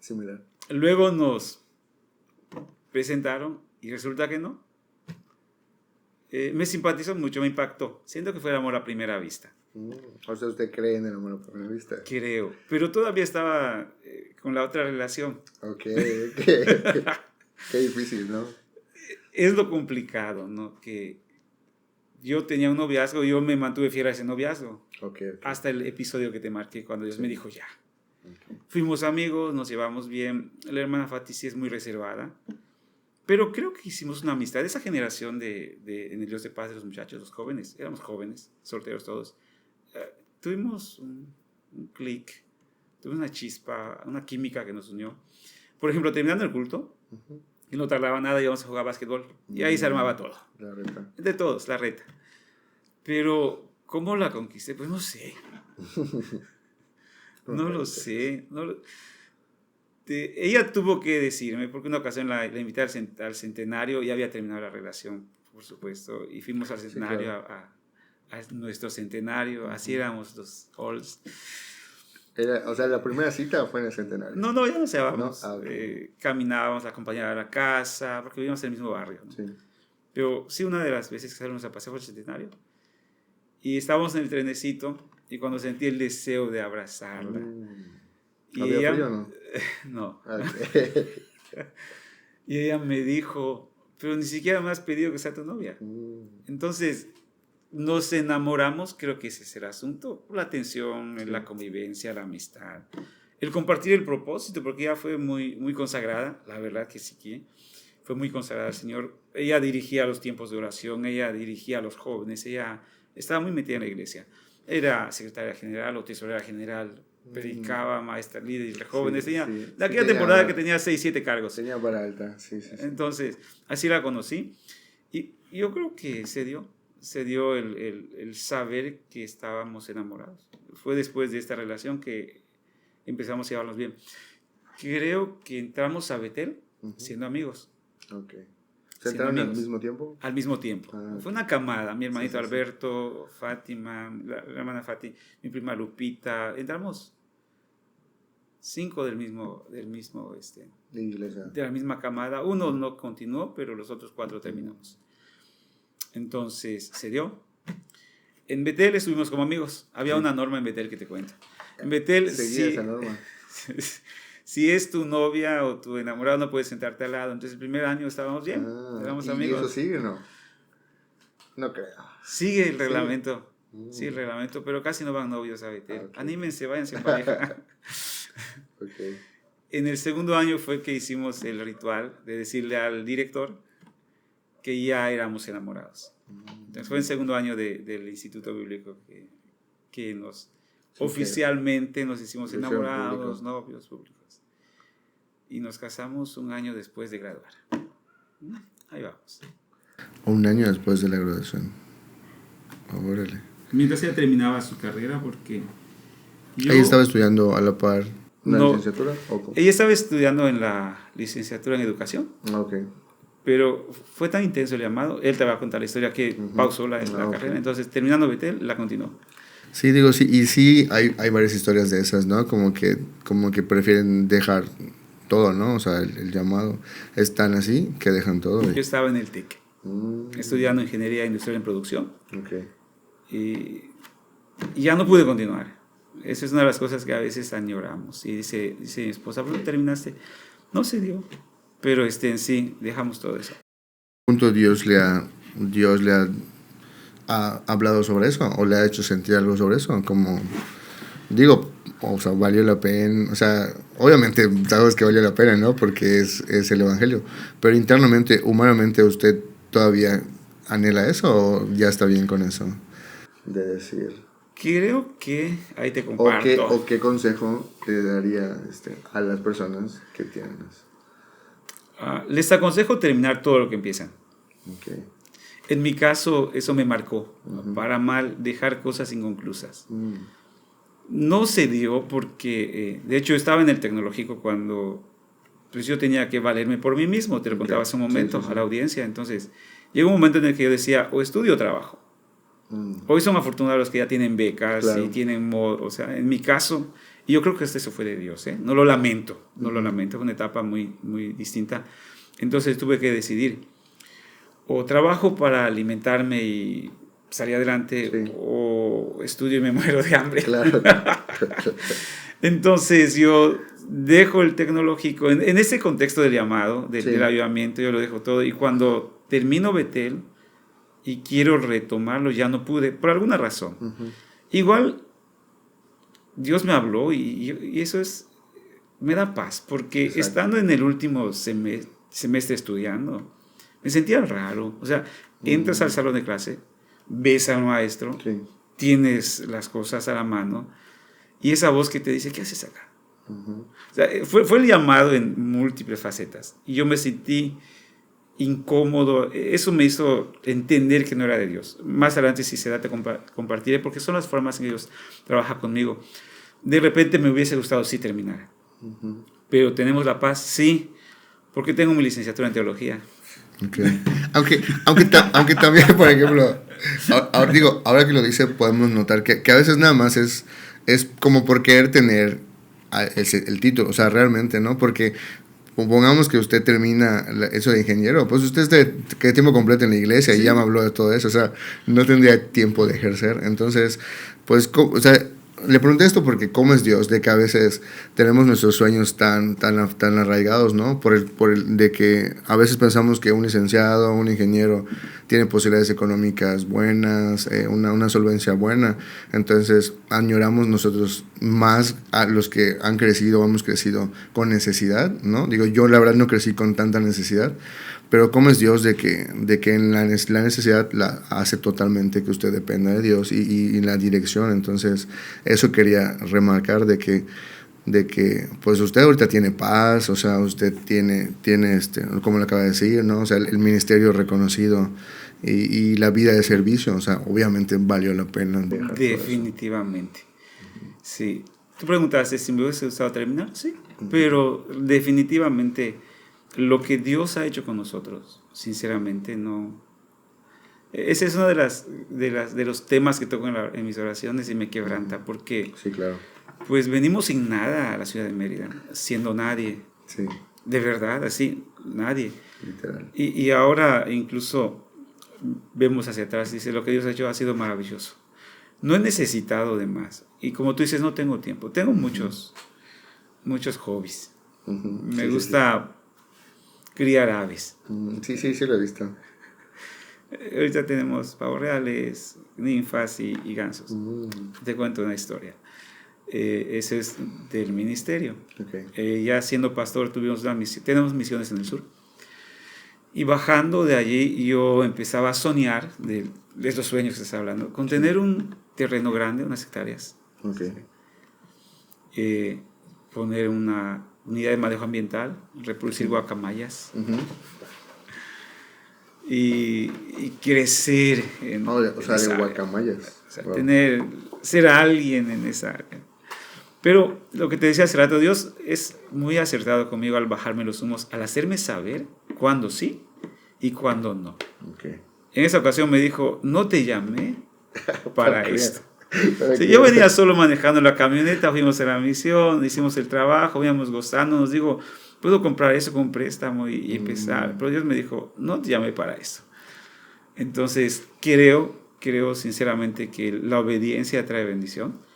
Similar. Luego nos presentaron y resulta que no. Me simpatizó mucho, me impactó. Siento que fue el amor a primera vista. O sea, ¿usted cree en el amor a primera vista? Creo. Pero todavía estaba con la otra relación. Ok. Qué difícil, ¿no? Es lo complicado, ¿no? Que yo tenía un noviazgo y yo me mantuve fiel a ese noviazgo. Ok. Hasta el episodio que te marqué, cuando Dios me dijo ya. Ok. Fuimos amigos, nos llevamos bien. La hermana Fati sí es muy reservada. Pero creo que hicimos una amistad. Esa generación en el Dios de Paz de los muchachos, los jóvenes, éramos jóvenes, solteros todos. Tuvimos un clic, tuvimos una chispa, una química que nos unió. Por ejemplo, terminando el culto, y no tardaba nada, íbamos a jugar básquetbol. Y ahí se armaba todo. La reta. De todos, la reta. Pero, ¿cómo la conquisté? Pues no sé. No lo sé. Ella tuvo que decirme, porque una ocasión la invité al centenario, y había terminado la relación, por supuesto, y fuimos al centenario, Sí, claro. a nuestro centenario, así éramos los halls. O sea, la primera cita fue en el centenario. No, ya nos llevábamos. ¿No? Ah, okay. Caminábamos, la acompañaba a la casa, porque vivíamos en el mismo barrio, ¿no? Sí. Pero sí, una de las veces que salimos a pasear fue el centenario. Y estábamos en el trenecito, y cuando sentí el deseo de abrazarla. Y ¿Había ella, frío o no? No. Okay. Y ella me dijo, pero ni siquiera me has pedido que sea tu novia. Entonces, nos enamoramos, creo que ese es el asunto, la atención, la convivencia, la amistad, el compartir el propósito, porque ella fue muy consagrada, la verdad que sí que fue muy consagrada al Señor. Ella dirigía los tiempos de oración, ella dirigía a los jóvenes, ella estaba muy metida en la iglesia. Era secretaria general o tesorera general, predicaba, maestra, líder de jóvenes. De aquella temporada que tenía 6, 7 cargos. Tenía vara alta, sí. Entonces, así la conocí. Y yo creo que se dio el saber que estábamos enamorados. Fue después de esta relación que empezamos a llevarnos bien. Creo que entramos a Betel siendo amigos. Ok. ¿Se entraron al mismo tiempo? Al mismo tiempo. Fue una camada. Mi hermanito Alberto, Fátima, la hermana Fati, mi prima Lupita. Entramos 5 del mismo iglesia. De la misma camada. Uno no continuó, pero los otros 4 terminamos. Entonces, se dio. En Betel estuvimos como amigos. Había una norma en Betel que te cuento. En Betel, seguía esa norma. Si es tu novia o tu enamorado, no puedes sentarte al lado. Entonces, el primer año estábamos bien, éramos amigos. ¿Y eso sigue o no? No creo. Sigue el reglamento. Sí, el reglamento, pero casi no van novios a Betel. Okay. Anímense, váyanse en pareja. Okay. En el segundo año fue que hicimos el ritual de decirle al director que ya éramos enamorados. Entonces, fue en el segundo año del Instituto Bíblico que oficialmente nos hicimos enamorados, novios públicos. Y nos casamos un año después de graduar. Ahí vamos. Un año después de la graduación. Órale. Mientras ella terminaba su carrera, porque ¿Ella estaba estudiando a la par una licenciatura? Ella estaba estudiando en la licenciatura en educación. Ok. Pero fue tan intenso el llamado, él te va a contar la historia, que pausó la carrera. Entonces, terminando Betel, la continuó. Sí, digo, sí, y sí hay varias historias de esas, ¿no? Como que prefieren dejar todo, ¿no? O sea, el llamado es tan así que dejan todo. Yo estaba en el TIC, estudiando Ingeniería Industrial en Producción. Okay. Y ya no pude continuar. Eso es una de las cosas que a veces añoramos. Y dice mi esposa, ¿por qué terminaste? No se dio. Pero en sí, dejamos todo eso. ¿Punto Dios le ha hablado sobre eso? ¿O le ha hecho sentir algo sobre eso? Como, digo, o sea, valió la pena. O sea, obviamente sabes que valió la pena, ¿no? Porque es el Evangelio. Pero internamente, humanamente, ¿usted todavía anhela eso o ya está bien con eso? De decir. Creo que ahí te comparto. ¿O qué consejo le daría a las personas que tienen eso? Les aconsejo terminar todo lo que empiezan. Okay. En mi caso, eso me marcó. Para mal, dejar cosas inconclusas. No se dio porque, de hecho, estaba en el tecnológico cuando pues, yo tenía que valerme por mí mismo. Te lo contaba hace un momento a la audiencia. Entonces, llegó un momento en el que yo decía, o estudio o trabajo. Hoy son afortunados los que ya tienen becas y tienen o sea, en mi caso, y yo creo que eso fue de Dios, no lo lamento, fue una etapa muy, muy distinta. Entonces tuve que decidir, o trabajo para alimentarme y salir adelante, o estudio y me muero de hambre. Claro. Entonces yo dejo el tecnológico, en ese contexto del llamado, del avivamiento, yo lo dejo todo, y cuando termino Betel, y quiero retomarlo, ya no pude, por alguna razón. Igual, Dios me habló y eso me da paz, porque estando en el último semestre estudiando, me sentía raro. O sea, entras al salón de clase, ves al maestro, tienes las cosas a la mano, y esa voz que te dice, ¿qué haces acá? O sea, fue el llamado en múltiples facetas, y yo me sentí incómodo. Eso me hizo entender que no era de Dios. Más adelante, si se da, te compartiré, porque son las formas en que Dios trabaja conmigo. De repente me hubiese gustado sí terminar. Pero tenemos la paz, sí, porque tengo mi licenciatura en teología. Okay. Aunque también, por ejemplo, ahora que lo dice, podemos notar que a veces nada más es como por querer tener el título, o sea, realmente, ¿no? Porque supongamos que usted termina eso de ingeniero, pues usted que tiempo completo en la iglesia y ya me habló de todo eso, o sea, no tendría tiempo de ejercer. Entonces, pues, o sea, le pregunté esto porque cómo es Dios, de que a veces tenemos nuestros sueños tan arraigados, ¿no? Por el de que a veces pensamos que un licenciado, un ingeniero tiene posibilidades económicas buenas, una solvencia buena. Entonces añoramos nosotros más a los que han crecido o hemos crecido con necesidad, ¿no? Digo, yo la verdad no crecí con tanta necesidad, pero cómo es Dios de que en la necesidad la hace totalmente que usted dependa de Dios y la dirección. Entonces eso quería remarcar de que pues usted ahorita tiene paz, o sea, usted tiene como le acaba de decir, ¿no? O sea, el ministerio reconocido y la vida de servicio, o sea, obviamente valió la pena. Definitivamente. Sí. Tú preguntaste si me hubiese gustado terminar, sí, pero definitivamente lo que Dios ha hecho con nosotros, sinceramente, no. Ese es uno de los temas que toco en mis oraciones y me quebranta, porque sí, claro. Pues venimos sin nada a la ciudad de Mérida, siendo nadie. Sí. De verdad, así, nadie. Literal. Y ahora incluso vemos hacia atrás, dice, lo que Dios ha hecho ha sido maravilloso. No he necesitado de más. Y como tú dices, no tengo tiempo. Tengo muchos hobbies. Me gusta criar aves. Sí, lo he visto. Ahorita tenemos pavos reales, ninfas y gansos. Te cuento una historia. Ese es del ministerio. Okay. Ya siendo pastor tenemos misiones en el sur. Y bajando de allí yo empezaba a soñar de estos sueños que se está hablando, con tener un terreno grande, unas hectáreas. Okay. Poner una unidad de manejo ambiental, reproducir guacamayas. Y crecer en o sea, de guacamayas. O sea, ser alguien en esa área. Pero lo que te decía hace rato, Dios es muy acertado conmigo al bajarme los humos, al hacerme saber cuándo sí y cuándo no. Okay. En esa ocasión me dijo, no te llamé para esto. Sí, yo venía solo manejando la camioneta, fuimos a la misión, hicimos el trabajo, íbamos gozando, nos digo, puedo comprar eso con préstamo y empezar. Pero Dios me dijo, no te llamé para eso. Entonces, creo sinceramente que la obediencia trae bendición.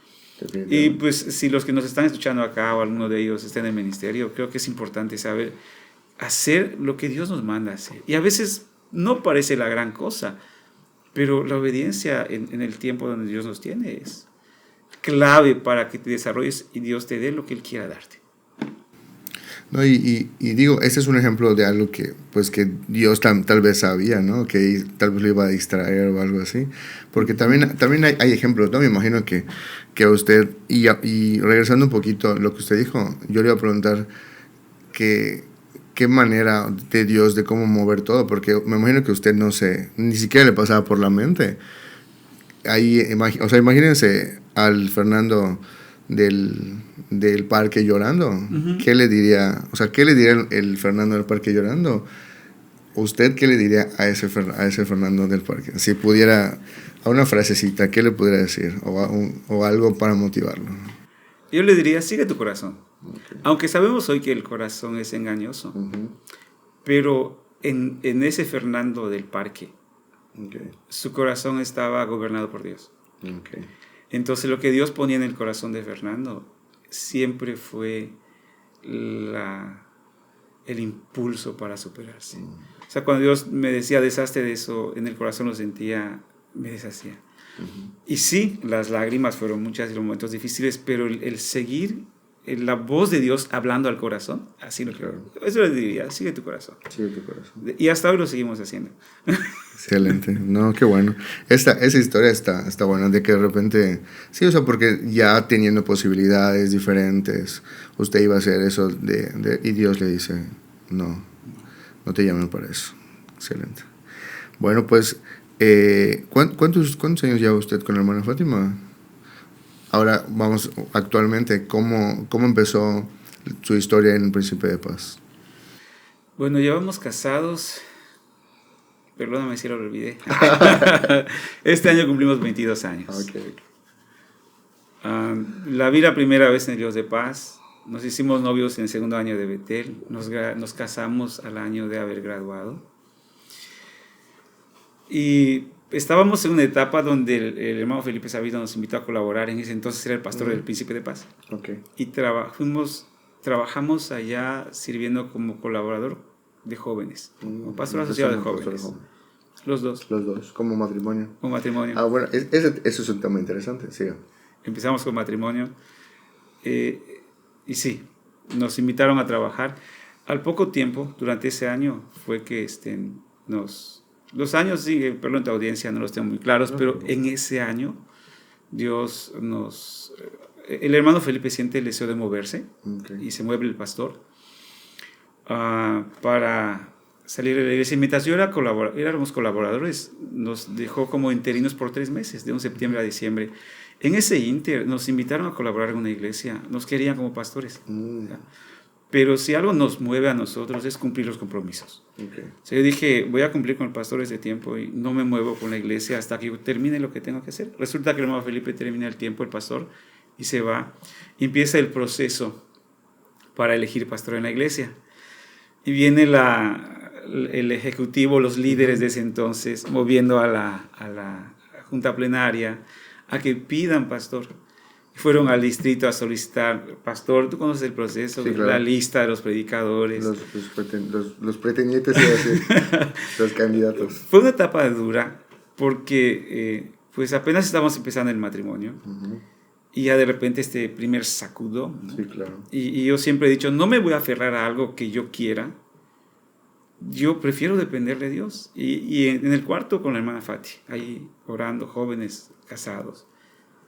Y pues si los que nos están escuchando acá o alguno de ellos está en el ministerio, creo que es importante saber hacer lo que Dios nos manda a hacer. Y a veces no parece la gran cosa, pero la obediencia en el tiempo donde Dios nos tiene es clave para que te desarrolles y Dios te dé lo que Él quiera darte. No, y digo, este es un ejemplo de algo que, pues, que Dios tal vez sabía, ¿no? Que tal vez lo iba a distraer o algo así. Porque también hay ejemplos, ¿no? Me imagino que usted, y regresando un poquito a lo que usted dijo, yo le iba a preguntar qué manera de Dios, de cómo mover todo, porque me imagino que usted ni siquiera le pasaba por la mente. Ahí, o sea, imagínense al Fernando del parque llorando. Uh-huh. ¿Qué le diría? O sea, ¿qué le diría el Fernando del parque llorando? ¿Usted qué le diría a ese Fernando del parque? Si pudiera, a una frasecita, ¿qué le pudiera decir? O algo para motivarlo. Yo le diría, sigue tu corazón. Okay. Aunque sabemos hoy que el corazón es engañoso. Uh-huh. Pero en ese Fernando del parque, okay, su corazón estaba gobernado por Dios. Okay. Entonces lo que Dios ponía en el corazón de Fernando siempre fue el impulso para superarse. O sea, cuando Dios me decía, deshazte de eso, en el corazón lo sentía, me deshacía. Uh-huh. Y sí, las lágrimas fueron muchas y los momentos difíciles, pero el seguir la voz de Dios hablando al corazón, así lo creo. Eso le diría, sigue tu corazón. Sigue tu corazón. Y hasta hoy lo seguimos haciendo. Excelente, no, qué bueno. Esa historia está buena, de que de repente, sí, o sea, porque ya teniendo posibilidades diferentes, usted iba a hacer eso y Dios le dice, no te llamen para eso. Excelente. Bueno, pues, ¿cuántos años lleva usted con la hermana Fátima? Ahora vamos, actualmente, ¿cómo empezó su historia en el Príncipe de Paz? Bueno, llevamos casados, perdóname si lo olvidé. Este año cumplimos 22 años. Okay. La vi la primera vez en el Dios de Paz. Nos hicimos novios en el segundo año de Betel. Nos casamos al año de haber graduado. Y estábamos en una etapa donde el hermano Felipe Sabido nos invitó a colaborar. En ese entonces era el pastor del Príncipe de Paz. Okay. Y trabajamos allá sirviendo como colaborador de jóvenes, como pastor asociado de jóvenes. Los dos, como matrimonio. Como matrimonio. Ah, bueno, eso es un tema interesante, sí. Empezamos con matrimonio y sí, nos invitaron a trabajar. Al poco tiempo, durante ese año, fue que los años, sí, perdón, tu audiencia no los tengo muy claros, pero en ese año Dios el hermano Felipe siente el deseo de moverse, okay, y se mueve el pastor para salir de la iglesia. Mientras yo éramos colaboradores, nos dejó como interinos por 3 meses, de un septiembre a diciembre. En ese inter nos invitaron a colaborar en una iglesia, nos querían como pastores. Pero si algo nos mueve a nosotros es cumplir los compromisos. Okay. O sea, yo dije, voy a cumplir con el pastor ese tiempo y no me muevo con la iglesia hasta que yo termine lo que tengo que hacer. Resulta que el hermano Felipe termina el tiempo, el pastor, y se va. Y empieza el proceso para elegir pastor en la iglesia. Y viene el ejecutivo, los líderes de ese entonces, moviendo a la junta plenaria a que pidan pastor. Fueron al distrito a solicitar pastor. ¿Tú conoces el proceso? Sí, claro. La lista de los predicadores. Los pretendientes, los candidatos. Fue una etapa dura porque pues apenas estábamos empezando el matrimonio. Uh-huh. Y ya de repente este primer sacudo. Sí, claro. Y yo siempre he dicho, no me voy a aferrar a algo que yo quiera. Yo prefiero depender de Dios. Y en el cuarto con la hermana Fati, ahí orando, jóvenes, casados.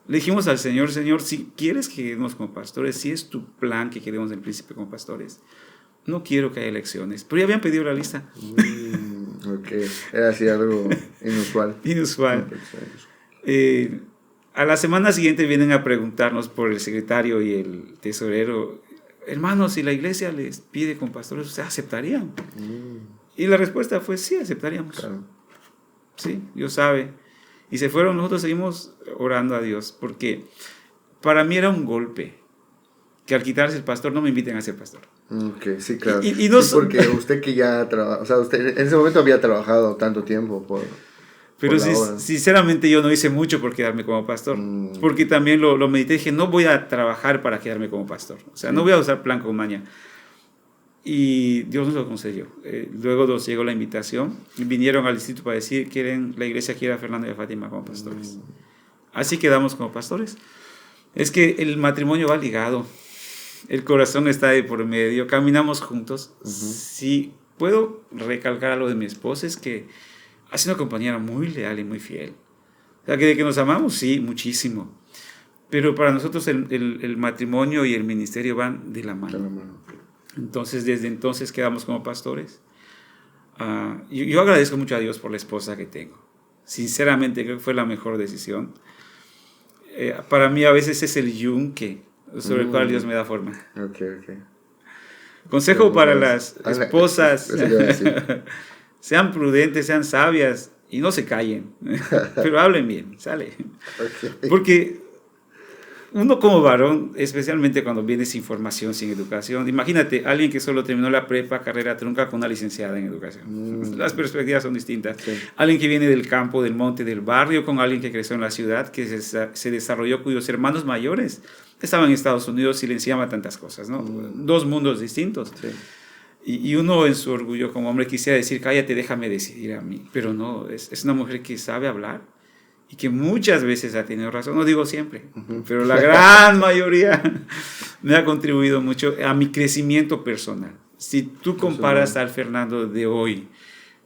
Le dijimos al Señor, si quieres que quedemos como pastores, si es tu plan que quedemos en el Príncipe como pastores, no quiero que haya elecciones. Pero ya habían pedido la lista. Ok, era así algo inusual. Inusual. A la semana siguiente vienen a preguntarnos por el secretario y el tesorero, hermanos, si la iglesia les pide como pastores, ¿ustedes aceptarían? Y la respuesta fue, sí, aceptaríamos. Claro. Sí, Dios sabe. Y se fueron, nosotros seguimos orando a Dios, porque para mí era un golpe que al quitarse el pastor no me inviten a ser pastor. Ok, sí, claro. Y no sí, porque usted que ya o sea, usted en ese momento había trabajado tanto tiempo Pero sinceramente yo no hice mucho por quedarme como pastor, porque también lo medité, dije, no voy a trabajar para quedarme como pastor, o sea, no voy a usar plan con maña. Y Dios nos lo concedió. Luego nos llegó la invitación, y vinieron al distrito para decir que la iglesia quiere a Fernando y a Fátima como pastores. Así quedamos como pastores. Es que el matrimonio va ligado, el corazón está de por medio, caminamos juntos. Si puedo recalcar algo de mi esposa, es que ha sido una compañera muy leal y muy fiel. O sea, que de que nos amamos, sí, muchísimo. Pero para nosotros el matrimonio y el ministerio van de la mano. Entonces, desde entonces quedamos como pastores. Yo agradezco mucho a Dios por la esposa que tengo. Sinceramente, creo que fue la mejor decisión. Para mí a veces es el yunque sobre el cual Dios me da forma. Consejo para las esposas: sean prudentes, sean sabias y no se callen, pero hablen bien, sale. Porque uno como varón, especialmente cuando viene sin formación, sin educación, imagínate, alguien que solo terminó la prepa, carrera trunca, con una licenciada en educación. Las perspectivas son distintas. Sí. Alguien que viene del campo, del monte, del barrio, con alguien que creció en la ciudad, que se desarrolló, cuyos hermanos mayores estaban en Estados Unidos y le enseñaban tantas cosas, ¿no? Dos mundos distintos. Sí. Y uno en su orgullo como hombre quisiera decir, cállate, déjame decidir a mí. Pero no, es una mujer que sabe hablar, y que muchas veces ha tenido razón, no digo siempre, pero la gran mayoría me ha contribuido mucho a mi crecimiento personal. Si tú comparas al Fernando de hoy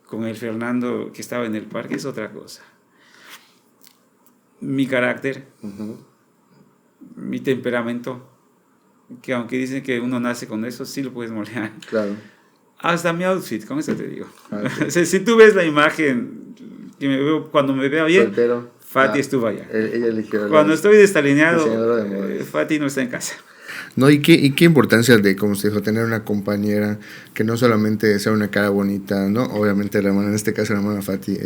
con el Fernando que estaba en el parque, es otra cosa. Mi carácter, mi temperamento, que aunque dicen que uno nace con eso, sí lo puedes moldear. Claro. Hasta mi outfit, con eso te digo. Okay. Si tú ves la imagen que me veo, cuando me veo bien, soltero. Fati estuvo allá. Ella eligió. Cuando estoy desalineado, Fati no está en casa. No, y qué importancia de, como usted dijo, tener una compañera que no solamente sea una cara bonita, ¿no? Obviamente la hermana, en este caso la hermana Fati,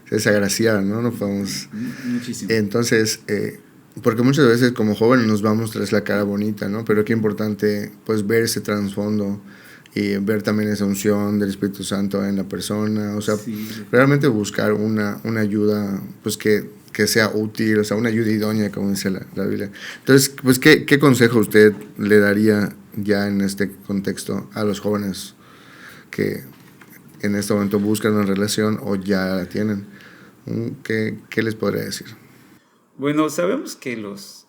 es agraciada, ¿no? No podemos... Muchísimo. Entonces, porque muchas veces como jóvenes nos vamos tras la cara bonita, ¿no? Pero qué importante, pues, ver ese trasfondo y ver también esa unción del Espíritu Santo en la persona, o sea, realmente buscar una ayuda, pues, que sea útil, o sea, una ayuda idónea, como dice la Biblia. Entonces, pues, ¿qué consejo usted le daría ya en este contexto a los jóvenes que en este momento buscan una relación o ya la tienen? ¿Qué les podría decir? Bueno, sabemos que los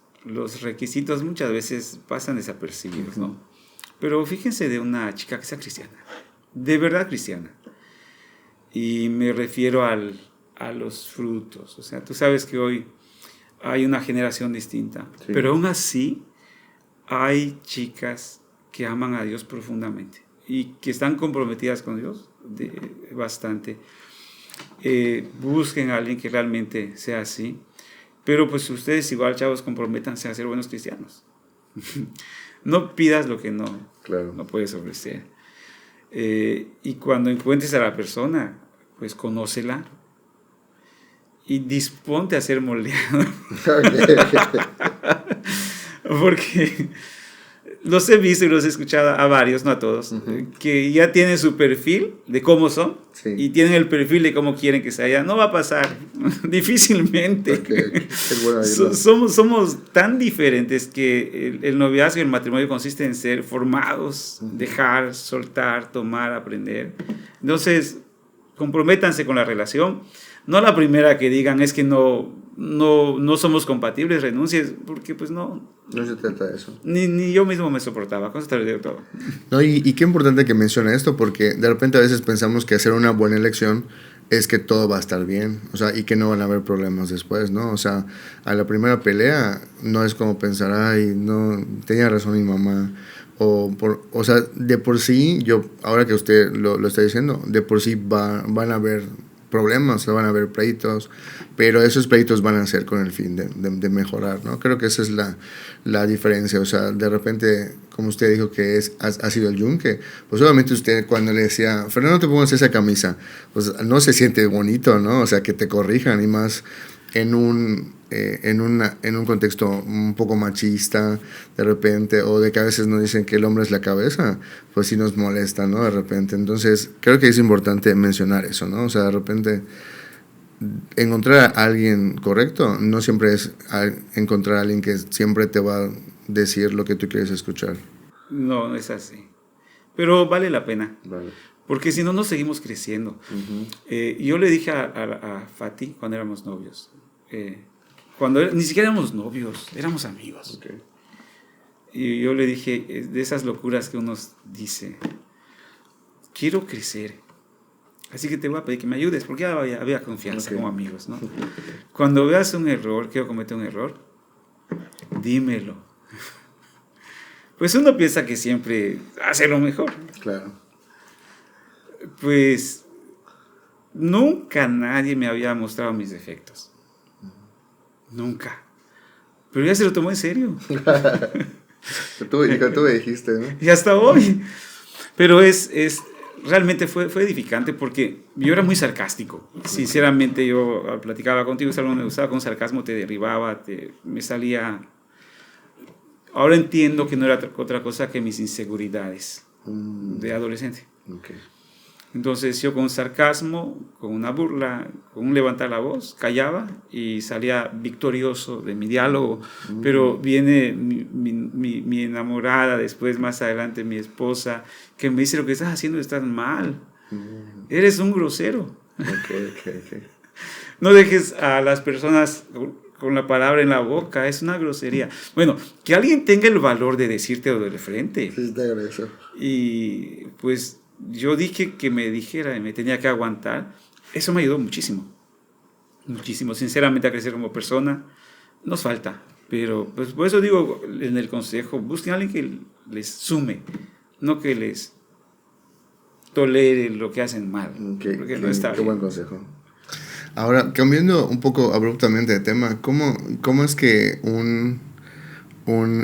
requisitos muchas veces pasan desapercibidos, ¿no? Pero fíjense de una chica que sea cristiana, de verdad cristiana. Y me refiero a los frutos. O sea, tú sabes que hoy hay una generación distinta, pero aún así hay chicas que aman a Dios profundamente y que están comprometidas con Dios bastante. Busquen a alguien que realmente sea así. Pero pues ustedes igual, chavos, comprométanse a ser buenos cristianos. No pidas lo que no puedes ofrecer. Y cuando encuentres a la persona, pues conócela y disponte a ser moldeado. Porque los he visto y los he escuchado a varios, no a todos, que ya tienen su perfil de cómo son y tienen el perfil de cómo quieren que sea. No va a pasar, difícilmente. Somos tan diferentes que el noviazgo y el matrimonio consiste en ser formados, dejar, soltar, tomar, aprender. Entonces, comprométanse con la relación. No la primera que digan es que no somos compatibles, renuncies, porque pues no. No se trata de eso. Ni yo mismo me soportaba, con eso te lo digo todo. No, y qué importante que mencione esto, porque de repente a veces pensamos que hacer una buena elección es que todo va a estar bien, o sea, y que no van a haber problemas después, ¿no? O sea, a la primera pelea no es como pensar, ay, no, tenía razón mi mamá, o sea, de por sí, ahora que usted lo está diciendo, de por sí van a haber problemas, van a haber pleitos, pero esos pleitos van a ser con el fin de mejorar, ¿no? Creo que esa es la diferencia, o sea, de repente, como usted dijo que ha sido el yunque, pues obviamente usted cuando le decía, Fernando, te pongas esa camisa, pues no se siente bonito, ¿no? O sea, que te corrijan, y más en un contexto un poco machista de repente, o de que a veces nos dicen que el hombre es la cabeza, pues sí nos molesta, ¿no? De repente, entonces creo que es importante mencionar eso, ¿no? O sea, de repente encontrar a alguien correcto no siempre es encontrar a alguien que siempre te va a decir lo que tú quieres escuchar. No, no es así. Pero vale la pena. Vale. Porque si no, no seguimos creciendo. Yo le dije a Fati cuando éramos novios. Ni siquiera éramos novios, éramos amigos. Okay. Y yo le dije, de esas locuras que uno dice, quiero crecer. Así que te voy a pedir que me ayudes, porque ya había confianza como amigos, ¿no? Cuando veas un error, quiero cometer un error, dímelo. Pues uno piensa que siempre hace lo mejor. Claro. Pues nunca nadie me había mostrado mis defectos. Nunca. Pero ya se lo tomó en serio. Tú me dijiste, ¿no? Y hasta hoy. Pero realmente fue edificante porque yo era muy sarcástico. Sinceramente, yo platicaba contigo, me gustaba con sarcasmo, te derribaba, me salía. Ahora entiendo que no era otra cosa que mis inseguridades de adolescente. Okay. Entonces yo con sarcasmo, con una burla, con un levantar la voz, callaba y salía victorioso de mi diálogo. Pero viene mi enamorada, después más adelante mi esposa, que me dice: lo que estás haciendo estás mal. Eres un grosero. Okay. No dejes a las personas con la palabra en la boca, es una grosería. Bueno, que alguien tenga el valor de decírtelo de frente. Sí, está gracioso. Y pues yo dije que me dijera y me tenía que aguantar. Eso me ayudó muchísimo. Muchísimo, sinceramente, a crecer como persona. Nos falta, pero pues por eso digo en el consejo, busquen a alguien que les sume, no que les tolere lo que hacen mal. Porque no está bien. Qué buen consejo. Ahora, cambiando un poco abruptamente de tema, ¿cómo es que un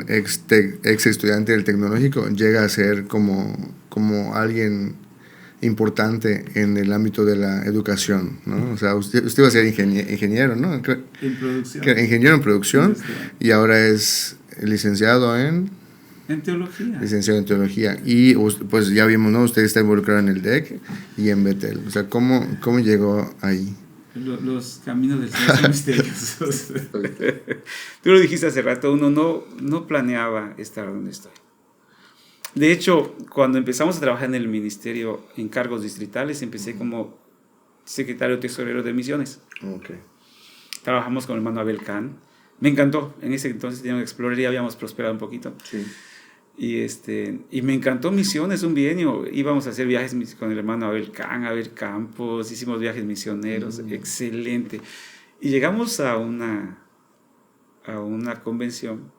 ex estudiante del tecnológico llega a ser como alguien importante en el ámbito de la educación, ¿no? O sea, usted iba a ser ingeniero, ¿no? En producción. Ingeniero en producción y ahora es licenciado en teología. Licenciado en teología. Y pues ya vimos, ¿no? Usted está involucrado en el DEC y en Betel. O sea, ¿cómo llegó ahí? Los caminos del Señor son misteriosos. Tú lo dijiste hace rato, uno no planeaba estar donde estoy. De hecho, cuando empezamos a trabajar en el ministerio en cargos distritales, empecé como secretario tesorero de misiones. Okay. Trabajamos con el hermano Abel Kahn. Me encantó. En ese entonces teníamos Explorer y habíamos prosperado un poquito. Sí. Y me encantó misiones, un bienio. Íbamos a hacer viajes con el hermano Abel Kahn, a ver campos, hicimos viajes misioneros, excelente. Y llegamos a una convención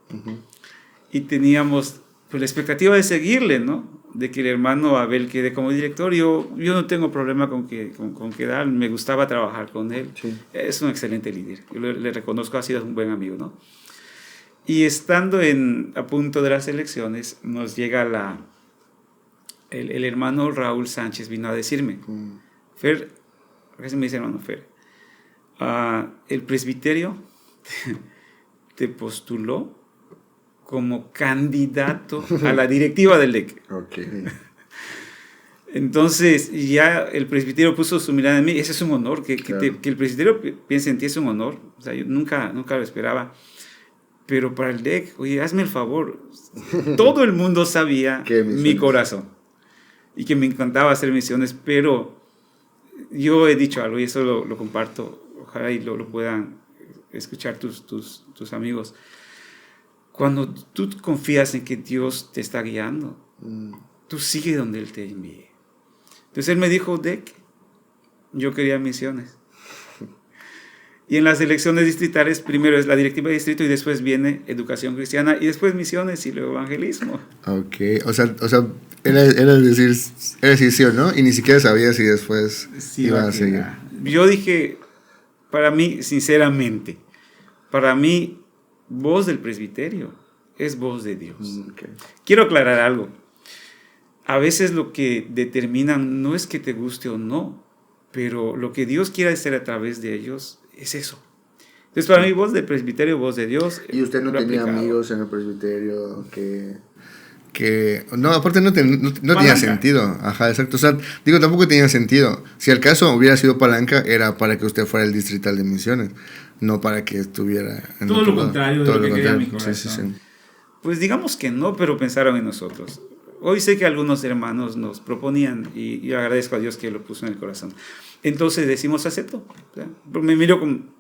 y teníamos pues la expectativa de seguirle, ¿no? De que el hermano Abel quede como director. Yo no tengo problema con quedar, me gustaba trabajar con él. Sí. Es un excelente líder, yo le reconozco, ha sido un buen amigo, ¿no? Y estando a punto de las elecciones, nos llega el hermano Raúl Sánchez vino a decirme, Fer, ¿qué se me dice hermano Fer? El presbiterio te postuló como candidato a la directiva del DEC. Okay. Entonces ya el presbiterio puso su mirada en mí. Ese es un honor, que el presbiterio piense en ti es un honor. O sea, yo nunca lo esperaba. Pero para el DEC, oye, hazme el favor. Todo el mundo sabía mi corazón y que me encantaba hacer misiones, pero yo he dicho algo y eso lo comparto. Ojalá y lo puedan escuchar tus amigos. Cuando tú confías en que Dios te está guiando, tú sigue donde Él te envíe. Entonces Él me dijo, DEC, yo quería misiones. Y en las elecciones distritales, primero es la directiva de distrito y después viene educación cristiana y después misiones y luego evangelismo. Ok, o sea era decir sí o no y ni siquiera sabía si después iba a seguir. Yo dije, para mí, sinceramente, voz del presbiterio es voz de Dios. Okay. Quiero aclarar algo. A veces lo que determina no es que te guste o no, pero lo que Dios quiere hacer a través de ellos es eso. Entonces, para mí, voz del presbiterio, voz de Dios. ¿Y usted no tenía amigos en el presbiterio no, aparte no tenía sentido. Ajá, exacto. O sea, digo, tampoco tenía sentido. Si al caso hubiera sido palanca, era para que usted fuera el distrital de Misiones, no para que estuviera en todo otro lo lado. contrario de lo que quería mi corazón. Sí, sí, sí. Pues digamos que no, pero pensaron en nosotros. Hoy sé que algunos hermanos nos proponían y yo agradezco a Dios que lo puso en el corazón. Entonces decimos, acepto. O sea, me miro con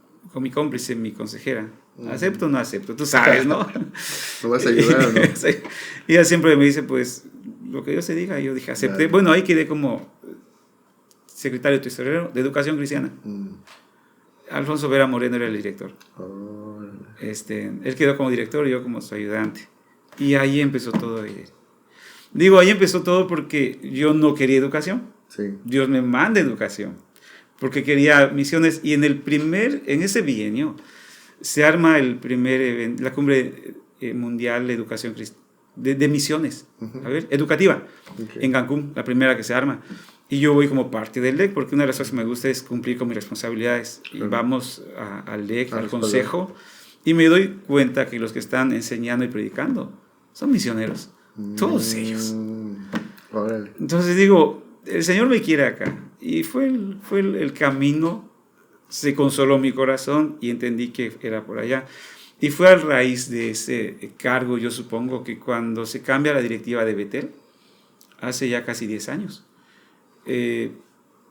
mi cómplice, mi consejera. ¿Acepto o no acepto? Tú sabes, ¿no? ¿No vas a ayudar o no? Y ella siempre me dice, pues, lo que Dios se diga. Y yo dije, acepté. Bueno, ahí quedé como secretario tesorero de Educación Cristiana. Alfonso Vera Moreno era el director. Él quedó como director y yo como su ayudante. Y ahí empezó todo. Digo, ahí empezó todo porque yo no quería educación. Sí. Dios me manda educación. Porque quería misiones. Y en ese bienio se arma la cumbre mundial de educación de misiones, educativa, en Cancún, la primera que se arma. Y yo voy como parte del LEC, porque una de las cosas que me gusta es cumplir con mis responsabilidades. Claro. Y vamos al LEC, al consejo, y me doy cuenta que los que están enseñando y predicando son misioneros. Todos ellos. Órale. Entonces digo, el Señor me quiere acá. Y fue el camino, se consoló mi corazón y entendí que era por allá. Y fue a raíz de ese cargo, yo supongo, que cuando se cambia la directiva de Betel, hace ya casi 10 años,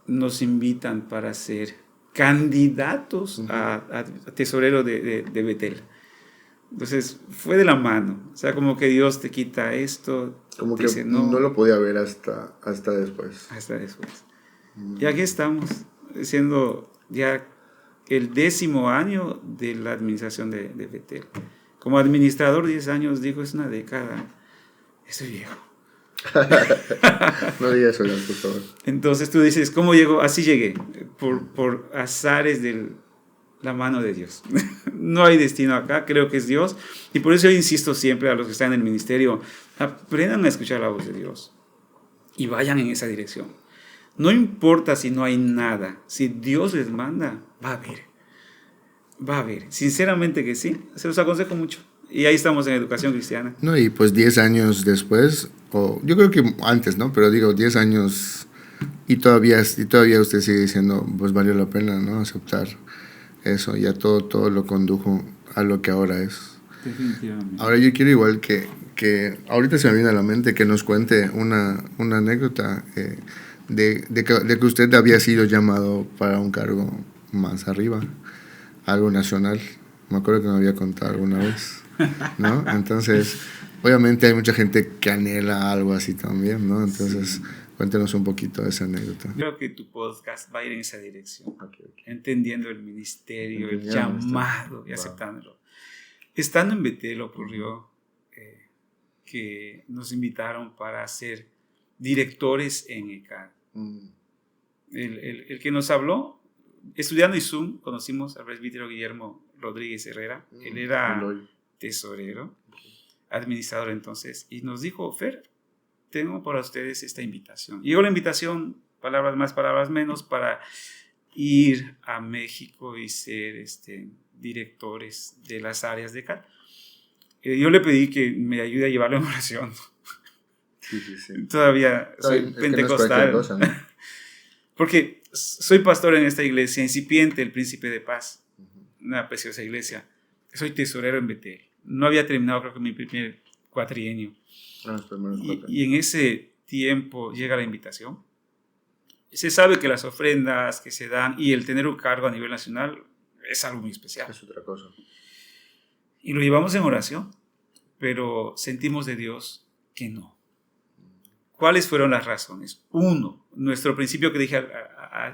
nos invitan para ser candidatos a tesorero de Betel. Entonces fue de la mano, o sea, como que Dios te quita esto, como te que dice, no lo podía ver hasta después. Hasta después. Y aquí estamos, siendo ya el 10º año de la administración de Betel. Como administrador, 10 años, digo, es una década. Estoy viejo. No digas eso, por favor. Entonces tú dices, ¿cómo llegó? Así llegué, por azares de la mano de Dios. No hay destino acá, creo que es Dios. Y por eso yo insisto siempre a los que están en el ministerio, aprendan a escuchar la voz de Dios y vayan en esa dirección. No importa si no hay nada, si Dios les manda, va a haber. Sinceramente que sí, se los aconsejo mucho. Y ahí estamos en Educación Cristiana. No, y pues 10 años después, o yo creo que antes, ¿no? Pero digo, 10 años y todavía usted sigue diciendo, pues valió la pena, ¿no? Aceptar eso, ya todo lo condujo a lo que ahora es. Definitivamente. Ahora yo quiero igual que ahorita se me viene a la mente que nos cuente una anécdota de que usted había sido llamado para un cargo más arriba, algo nacional. Me acuerdo que me había contado alguna vez, ¿no? Entonces, obviamente hay mucha gente que anhela algo así también, ¿no? Entonces, sí. Cuéntenos un poquito de esa anécdota. Creo que tu podcast va a ir en esa dirección, entendiendo el ministerio, el llamado y aceptándolo. Estando en Betel ocurrió que nos invitaron para ser directores en ECAD. El que nos habló, estudiando ISUM, conocimos al presbítero Guillermo Rodríguez Herrera. Él era tesorero, administrador entonces, y nos dijo, Fer, tengo para ustedes esta invitación. Llegó la invitación, palabras más, palabras menos, para ir a México y ser directores de las áreas de CAD. Yo le pedí que me ayude a llevarlo en oración. Sí. Todavía soy pentecostal. Cosa, ¿no? Porque soy pastor en esta iglesia incipiente, el Príncipe de Paz, una preciosa iglesia. Soy tesorero en Betel. No había terminado, creo que mi primer cuatrienio. Y en ese tiempo llega la invitación. Se sabe que las ofrendas que se dan y el tener un cargo a nivel nacional es algo muy especial. Es otra cosa. Y lo llevamos en oración, pero sentimos de Dios que no. ¿Cuáles fueron las razones? Uno, nuestro principio que dije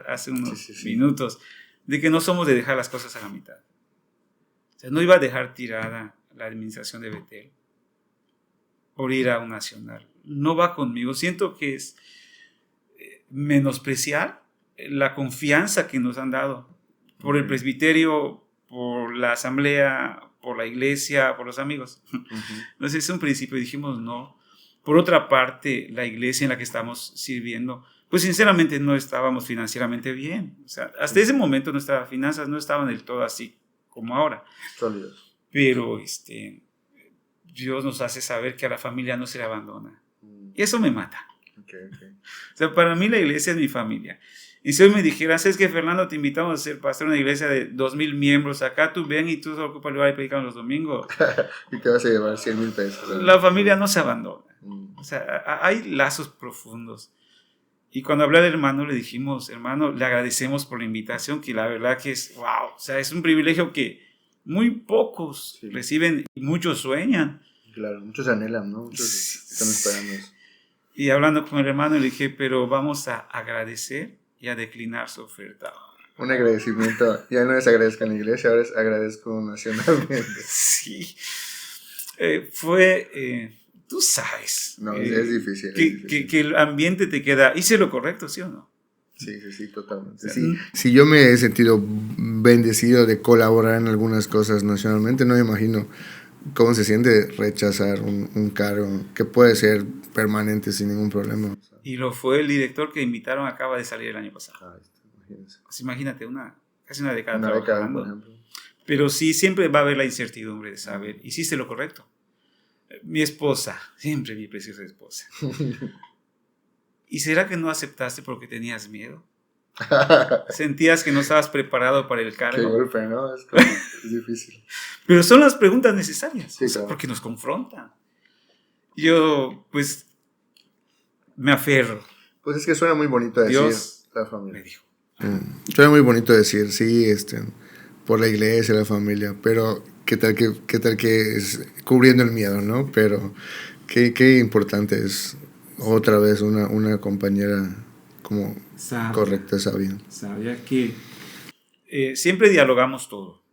hace unos minutos, de que no somos de dejar las cosas a la mitad. O sea, no iba a dejar tirada la administración de Betel por ir a un nacional. No va conmigo. Siento que es menospreciar la confianza que nos han dado por el presbiterio, por la asamblea, por la iglesia, por los amigos. Entonces es un principio y dijimos no. Por otra parte, la iglesia en la que estamos sirviendo, pues sinceramente no estábamos financieramente bien. O sea, hasta ese momento nuestras finanzas no estaban del todo así como ahora. Sólidas. Pero Dios nos hace saber que a la familia no se le abandona. Y eso me mata. Okay. O sea, para mí la iglesia es mi familia. Y si hoy me dijeras, es que Fernando, te invitamos a ser pastor de una iglesia de 2,000 miembros, acá tú ven y tú solo ocupas el lugar y predicamos los domingos. Y te vas a llevar 100,000 pesos. La familia no se abandona. O sea, hay lazos profundos. Y cuando hablé al hermano, le dijimos, hermano, le agradecemos por la invitación, que la verdad que es, wow, o sea, es un privilegio que muy pocos reciben y muchos sueñan. Claro, muchos anhelan, ¿no? Muchos están esperando eso. Y hablando con el hermano, le dije, pero vamos a agradecer y a declinar su oferta. Un agradecimiento, ya no es agradezco en la iglesia, ahora es agradezco nacionalmente. Sí, fue, tú sabes. No, es difícil. Que el ambiente te queda, hice lo correcto, ¿sí o no? Sí, totalmente. Si yo me he sentido bendecido de colaborar en algunas cosas nacionalmente, no me imagino cómo se siente rechazar un cargo que puede ser permanente sin ningún problema. Y lo fue el director que invitaron, acaba de salir el año pasado. Imagínense. Pues imagínate, casi una década Una década, por ejemplo. Pero sí, siempre va a haber la incertidumbre de saber, hiciste lo correcto. Mi esposa, siempre mi preciosa esposa. ¿Y será que no aceptaste porque tenías miedo? ¿Sentías que no estabas preparado para el cargo? Qué golpe, ¿no? Es difícil. Pero son las preguntas necesarias, sí, claro. Porque nos confrontan. Yo, pues, me aferro. Pues es que suena muy bonito decir Dios la familia. Me dijo. Suena muy bonito decir, sí, por la iglesia, la familia, pero qué tal que es cubriendo el miedo, ¿no? Pero qué importante es otra vez una compañera como sabia, correcta, sabia. Sabia que siempre dialogamos todo.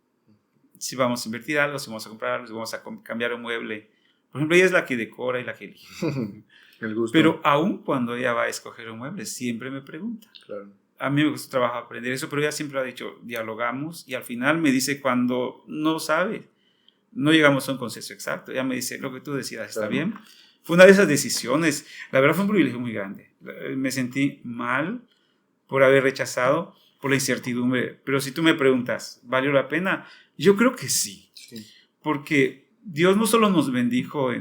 Si vamos a invertir algo, si vamos a comprar algo, si vamos a cambiar un mueble. Por ejemplo, ella es la que decora y la que elige. El gusto. Pero aún cuando ella va a escoger un mueble, siempre me pregunta. Claro. A mí me gusta trabajar, aprender eso, pero ella siempre ha dicho, dialogamos, y al final me dice cuando no sabe, no llegamos a un consenso exacto. Ella me dice, lo que tú decidas está bien. Fue una de esas decisiones. La verdad fue un privilegio muy grande. Me sentí mal por haber rechazado, por la incertidumbre. Pero si tú me preguntas, ¿valió la pena? Yo creo que sí. Porque Dios no solo nos bendijo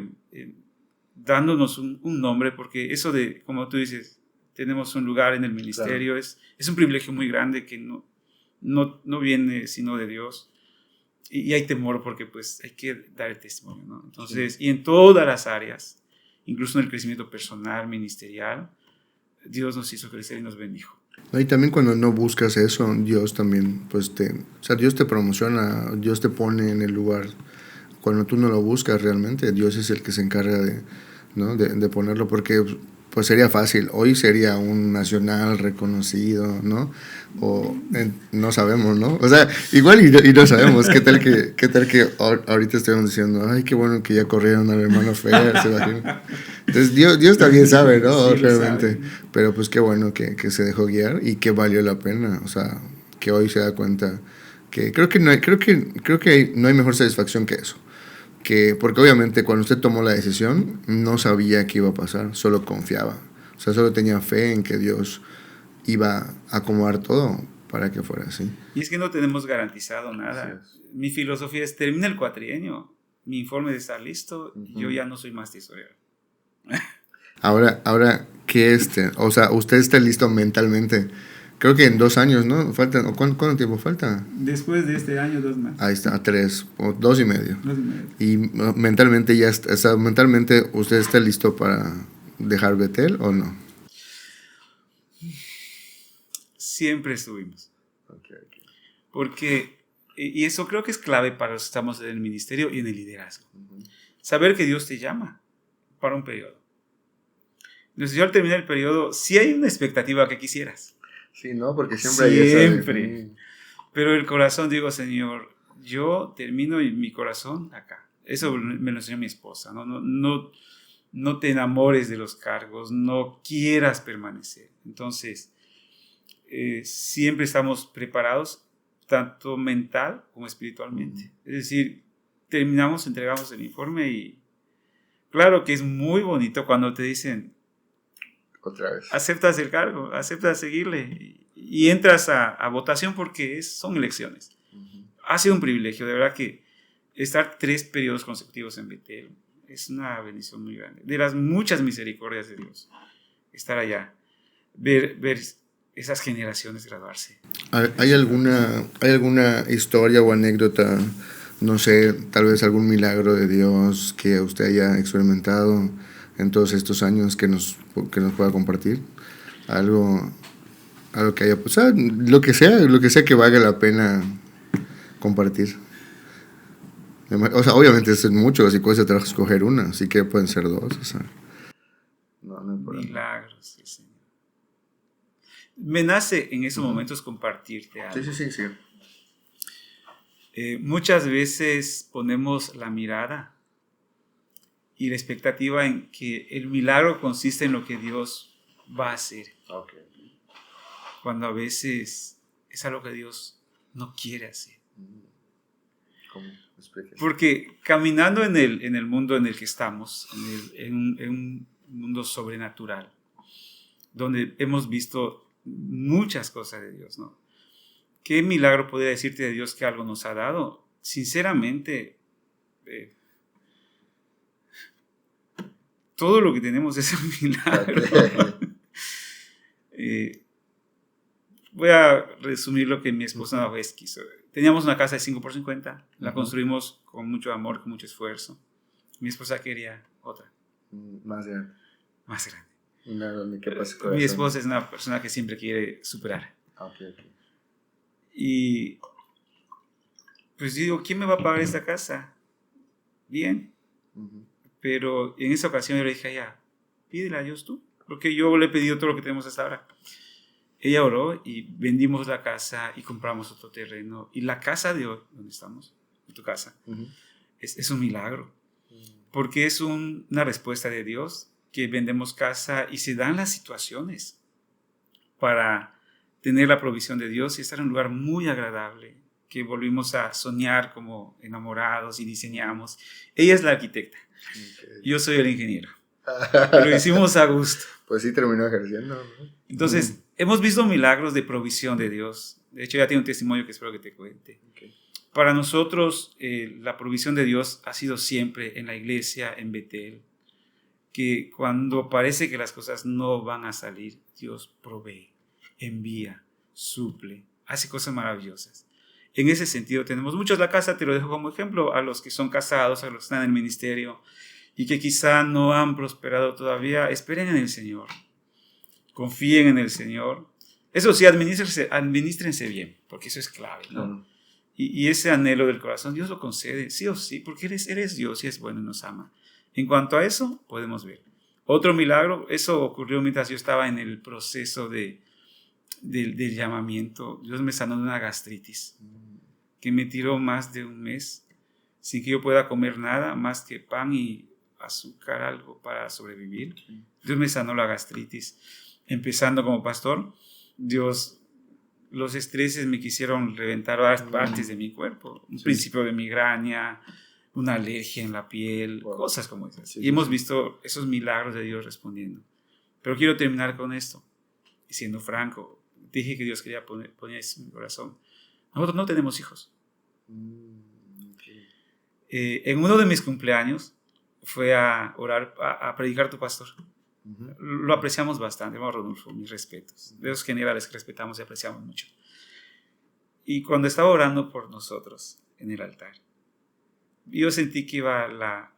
dándonos un nombre, porque eso de, como tú dices, tenemos un lugar en el ministerio, claro. es un privilegio muy grande que no viene sino de Dios. Y hay temor porque pues hay que dar el testimonio, ¿no? Entonces, y en todas las áreas, incluso en el crecimiento personal, ministerial, Dios nos hizo crecer y nos bendijo. No, y también cuando no buscas eso, Dios también, pues Dios te promociona, Dios te pone en el lugar. Cuando tú no lo buscas realmente, Dios es el que se encarga de ponerlo, porque pues sería fácil. Hoy sería un nacional reconocido, ¿no? O no sabemos, ¿no? O sea, igual y no sabemos. ¿Qué tal que ahorita estemos diciendo, ay, qué bueno que ya corrieron al hermano Fer, se imagina? Entonces Dios también sabe, ¿no? Sí, realmente. Pero pues qué bueno que se dejó guiar y que valió la pena. O sea, que hoy se da cuenta que creo que no hay mejor satisfacción que eso. Porque obviamente cuando usted tomó la decisión no sabía qué iba a pasar, solo confiaba. O sea, solo tenía fe en que Dios iba a acomodar todo para que fuera así. Y es que no tenemos garantizado nada. Mi filosofía es, termina el cuatrienio, mi informe de estar listo, y yo ya no soy más tesorero. Ahora, ¿qué o sea, usted está listo mentalmente? Creo que en 2 años, ¿no? ¿Cuánto tiempo falta? Después de este año, 2 más. Ahí está, 3, o 2 y medio. 2 y medio. Y mentalmente mentalmente usted está listo para dejar Betel o no? Siempre estuvimos. Okay. Porque, y eso creo que es clave para los que estamos en el ministerio y en el liderazgo. Saber que Dios te llama para un periodo. Entonces yo al terminar el periodo, sí hay una expectativa que quisieras. Sí, ¿no? Porque siempre hay esa. Pero el corazón, digo, Señor, yo termino mi corazón acá. Eso me lo enseñó mi esposa. No te enamores de los cargos, no quieras permanecer. Entonces, siempre estamos preparados, tanto mental como espiritualmente. Es decir, entregamos el informe y claro que es muy bonito cuando te dicen, otra vez, aceptas el cargo, aceptas seguirle y entras a votación porque son elecciones. Ha sido un privilegio, de verdad que estar 3 periodos consecutivos en Betel es una bendición muy grande. De las muchas misericordias de Dios, estar allá, ver esas generaciones graduarse. ¿Hay alguna historia o anécdota, no sé, tal vez algún milagro de Dios que usted haya experimentado en todos estos años que nos pueda compartir? Algo que haya pasado, lo que sea que valga la pena compartir. O sea, obviamente es mucho, si cuesta trabajo escoger una, así que pueden ser dos, o sea. No hay problema. Milagros, sí, Señor. Me nace en esos momentos compartirte algo. Sí. Muchas veces ponemos la mirada y la expectativa en que el milagro consiste en lo que Dios va a hacer. Okay. Cuando a veces es algo que Dios no quiere hacer. ¿Cómo? Explíquese. Porque caminando en el mundo en el que estamos, en un mundo sobrenatural, donde hemos visto muchas cosas de Dios, ¿no? ¿Qué milagro podría decirte de Dios que algo nos ha dado? Sinceramente, todo lo que tenemos es un milagro. Voy a resumir lo que mi esposa una vez quiso. Teníamos una casa de 5x50, la construimos con mucho amor, con mucho esfuerzo. Mi esposa quería otra. Más grande. Más grande. Mi esposa es una persona que siempre quiere superar. Okay. Y pues digo, ¿quién me va a pagar esta casa? Bien. Pero en esa ocasión yo le dije, ya, pídele a Dios tú, porque yo le he pedido todo lo que tenemos hasta ahora. Ella oró y vendimos la casa y compramos otro terreno. Y la casa de hoy, donde estamos, en tu casa, es un milagro. Porque es una respuesta de Dios, que vendemos casa y se dan las situaciones para tener la provisión de Dios y estar en un lugar muy agradable, que volvimos a soñar como enamorados y diseñamos. Ella es la arquitecta, yo soy el ingeniero, pero lo hicimos a gusto. Pues sí, terminó ejerciendo, ¿no? Entonces, hemos visto milagros de provisión de Dios. De hecho, ya tiene un testimonio que espero que te cuente. Okay. Para nosotros, la provisión de Dios ha sido siempre en la iglesia, en Betel, que cuando parece que las cosas no van a salir, Dios provee, envía, suple, hace cosas maravillosas. En ese sentido tenemos muchos. La casa, te lo dejo como ejemplo, a los que son casados, a los que están en el ministerio y que quizá no han prosperado todavía, esperen en el Señor, confíen en el Señor. Eso sí, administrense bien, porque eso es clave, ¿no? Y ese anhelo del corazón, Dios lo concede, sí o sí, porque eres Dios y es bueno y nos ama. En cuanto a eso, podemos ver. Otro milagro, eso ocurrió mientras yo estaba en el proceso del llamamiento. Dios me sanó de una gastritis que me tiró más de un mes sin que yo pueda comer nada más que pan y azúcar, algo para sobrevivir. Dios me sanó la gastritis. Empezando como pastor, los estreses me quisieron reventar partes de mi cuerpo. Un principio de migraña, una alergia en la piel, cosas como esas. Y hemos visto esos milagros de Dios respondiendo. Pero quiero terminar con esto. Y siendo franco, dije que Dios quería poner eso en mi corazón. Nosotros no tenemos hijos. En uno de mis cumpleaños fue a orar, a predicar tu pastor. Lo apreciamos bastante, hermano Rodolfo, mis respetos. De esos generales que respetamos y apreciamos mucho. Y cuando estaba orando por nosotros en el altar, yo sentí que iba la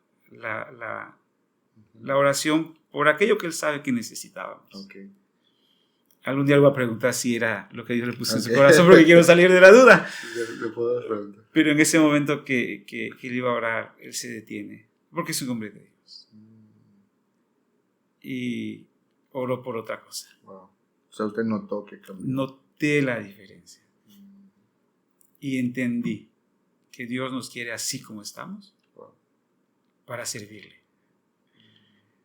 oración por aquello que él sabe que necesitábamos. Okay. Algún día le voy a preguntar si era lo que Dios le puso en su corazón, porque quiero salir de la duda. Le puedo preguntar. Pero en ese momento que él iba a orar, él se detiene, porque es un hombre de Dios. Y oró por otra cosa. Wow. O sea, usted notó que cambió. Noté la diferencia. Y entendí que Dios nos quiere así como estamos, para servirle.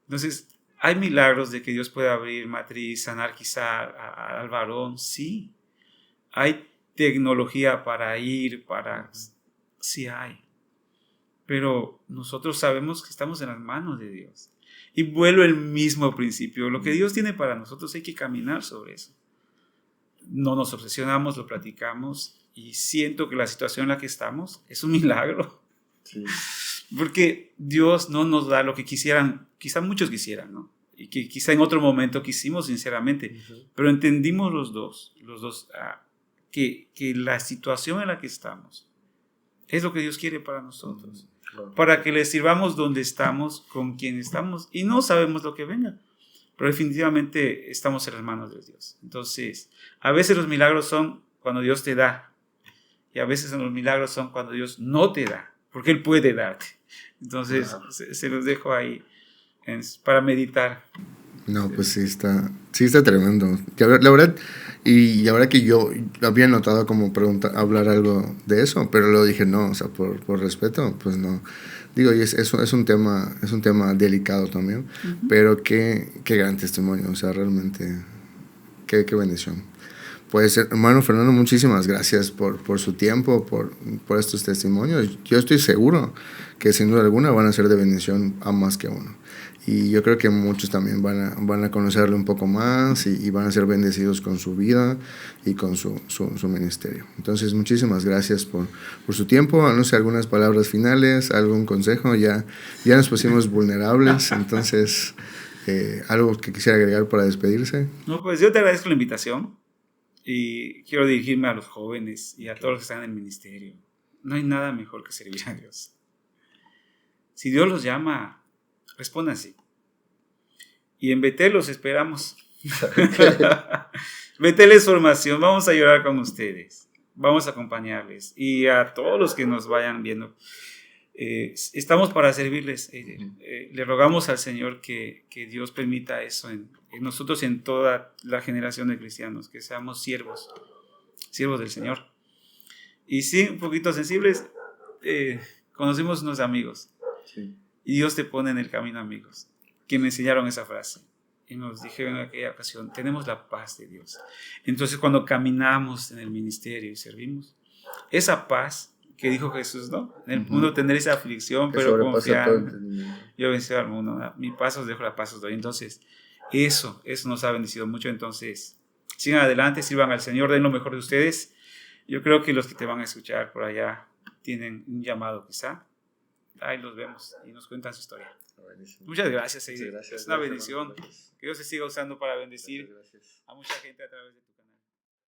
Entonces, ¿hay milagros de que Dios puede abrir matriz, sanar quizá al varón? Sí. ¿Hay tecnología para ir, Sí hay. Pero nosotros sabemos que estamos en las manos de Dios. Y vuelvo al mismo principio. Lo que Dios tiene para nosotros hay que caminar sobre eso. No nos obsesionamos, lo platicamos y siento que la situación en la que estamos es un milagro. Sí. Porque Dios no nos da lo que quisieran, quizá muchos quisieran, ¿no? Y que quizá en otro momento quisimos sinceramente, pero entendimos los dos, que la situación en la que estamos es lo que Dios quiere para nosotros, para que le sirvamos donde estamos, con quien estamos, y no sabemos lo que venga, pero definitivamente estamos en las manos de Dios. Entonces, a veces los milagros son cuando Dios te da, y a veces los milagros son cuando Dios no te da, porque Él puede darte. Entonces, se los dejo ahí para meditar. No, pues sí está tremendo. La verdad, y ahora que yo había notado como hablar algo de eso, pero luego dije no, o sea, por respeto, pues no. Digo, y es un tema delicado también, pero qué gran testimonio, o sea, realmente, qué bendición. Pues, hermano Fernando, muchísimas gracias por su tiempo, por estos testimonios. Yo estoy seguro que sin duda alguna van a ser de bendición a más que uno. Y yo creo que muchos también van a conocerle un poco más y van a ser bendecidos con su vida y con su ministerio. Entonces, muchísimas gracias por su tiempo. No sé, algunas palabras finales, algún consejo. Ya nos pusimos vulnerables, entonces, algo que quisiera agregar para despedirse. No, pues yo te agradezco la invitación y quiero dirigirme a los jóvenes y a todos los que están en el ministerio. No hay nada mejor que servir a Dios. Si Dios los llama, respondan sí. Y en Betel los esperamos. Betel es formación. Vamos a llorar con ustedes. Vamos a acompañarles. Y a todos los que nos vayan viendo, estamos para servirles. Le rogamos al Señor que Dios permita eso en nosotros y en toda la generación de cristianos, que seamos siervos del Señor. Y sí, un poquito sensibles, conocimos unos amigos. Sí. Y Dios te pone en el camino amigos que me enseñaron esa frase y nos dijeron en aquella ocasión: tenemos la paz de Dios. Entonces, cuando caminamos en el ministerio y servimos, esa paz que dijo Jesús, ¿no? En el mundo tendréis aflicción, pero confiad, yo vencí al mundo, mi paz os dejo, la paz os doy. Entonces, eso nos ha bendecido mucho. Entonces, sigan adelante, sirvan al Señor, den lo mejor de ustedes. Yo creo que los que te van a escuchar por allá tienen un llamado quizá. Ahí los vemos y nos cuentan su historia. Buenísimo. Muchas gracias, Eide. Es una bendición. Que Dios se siga usando para bendecir a mucha gente a través de tu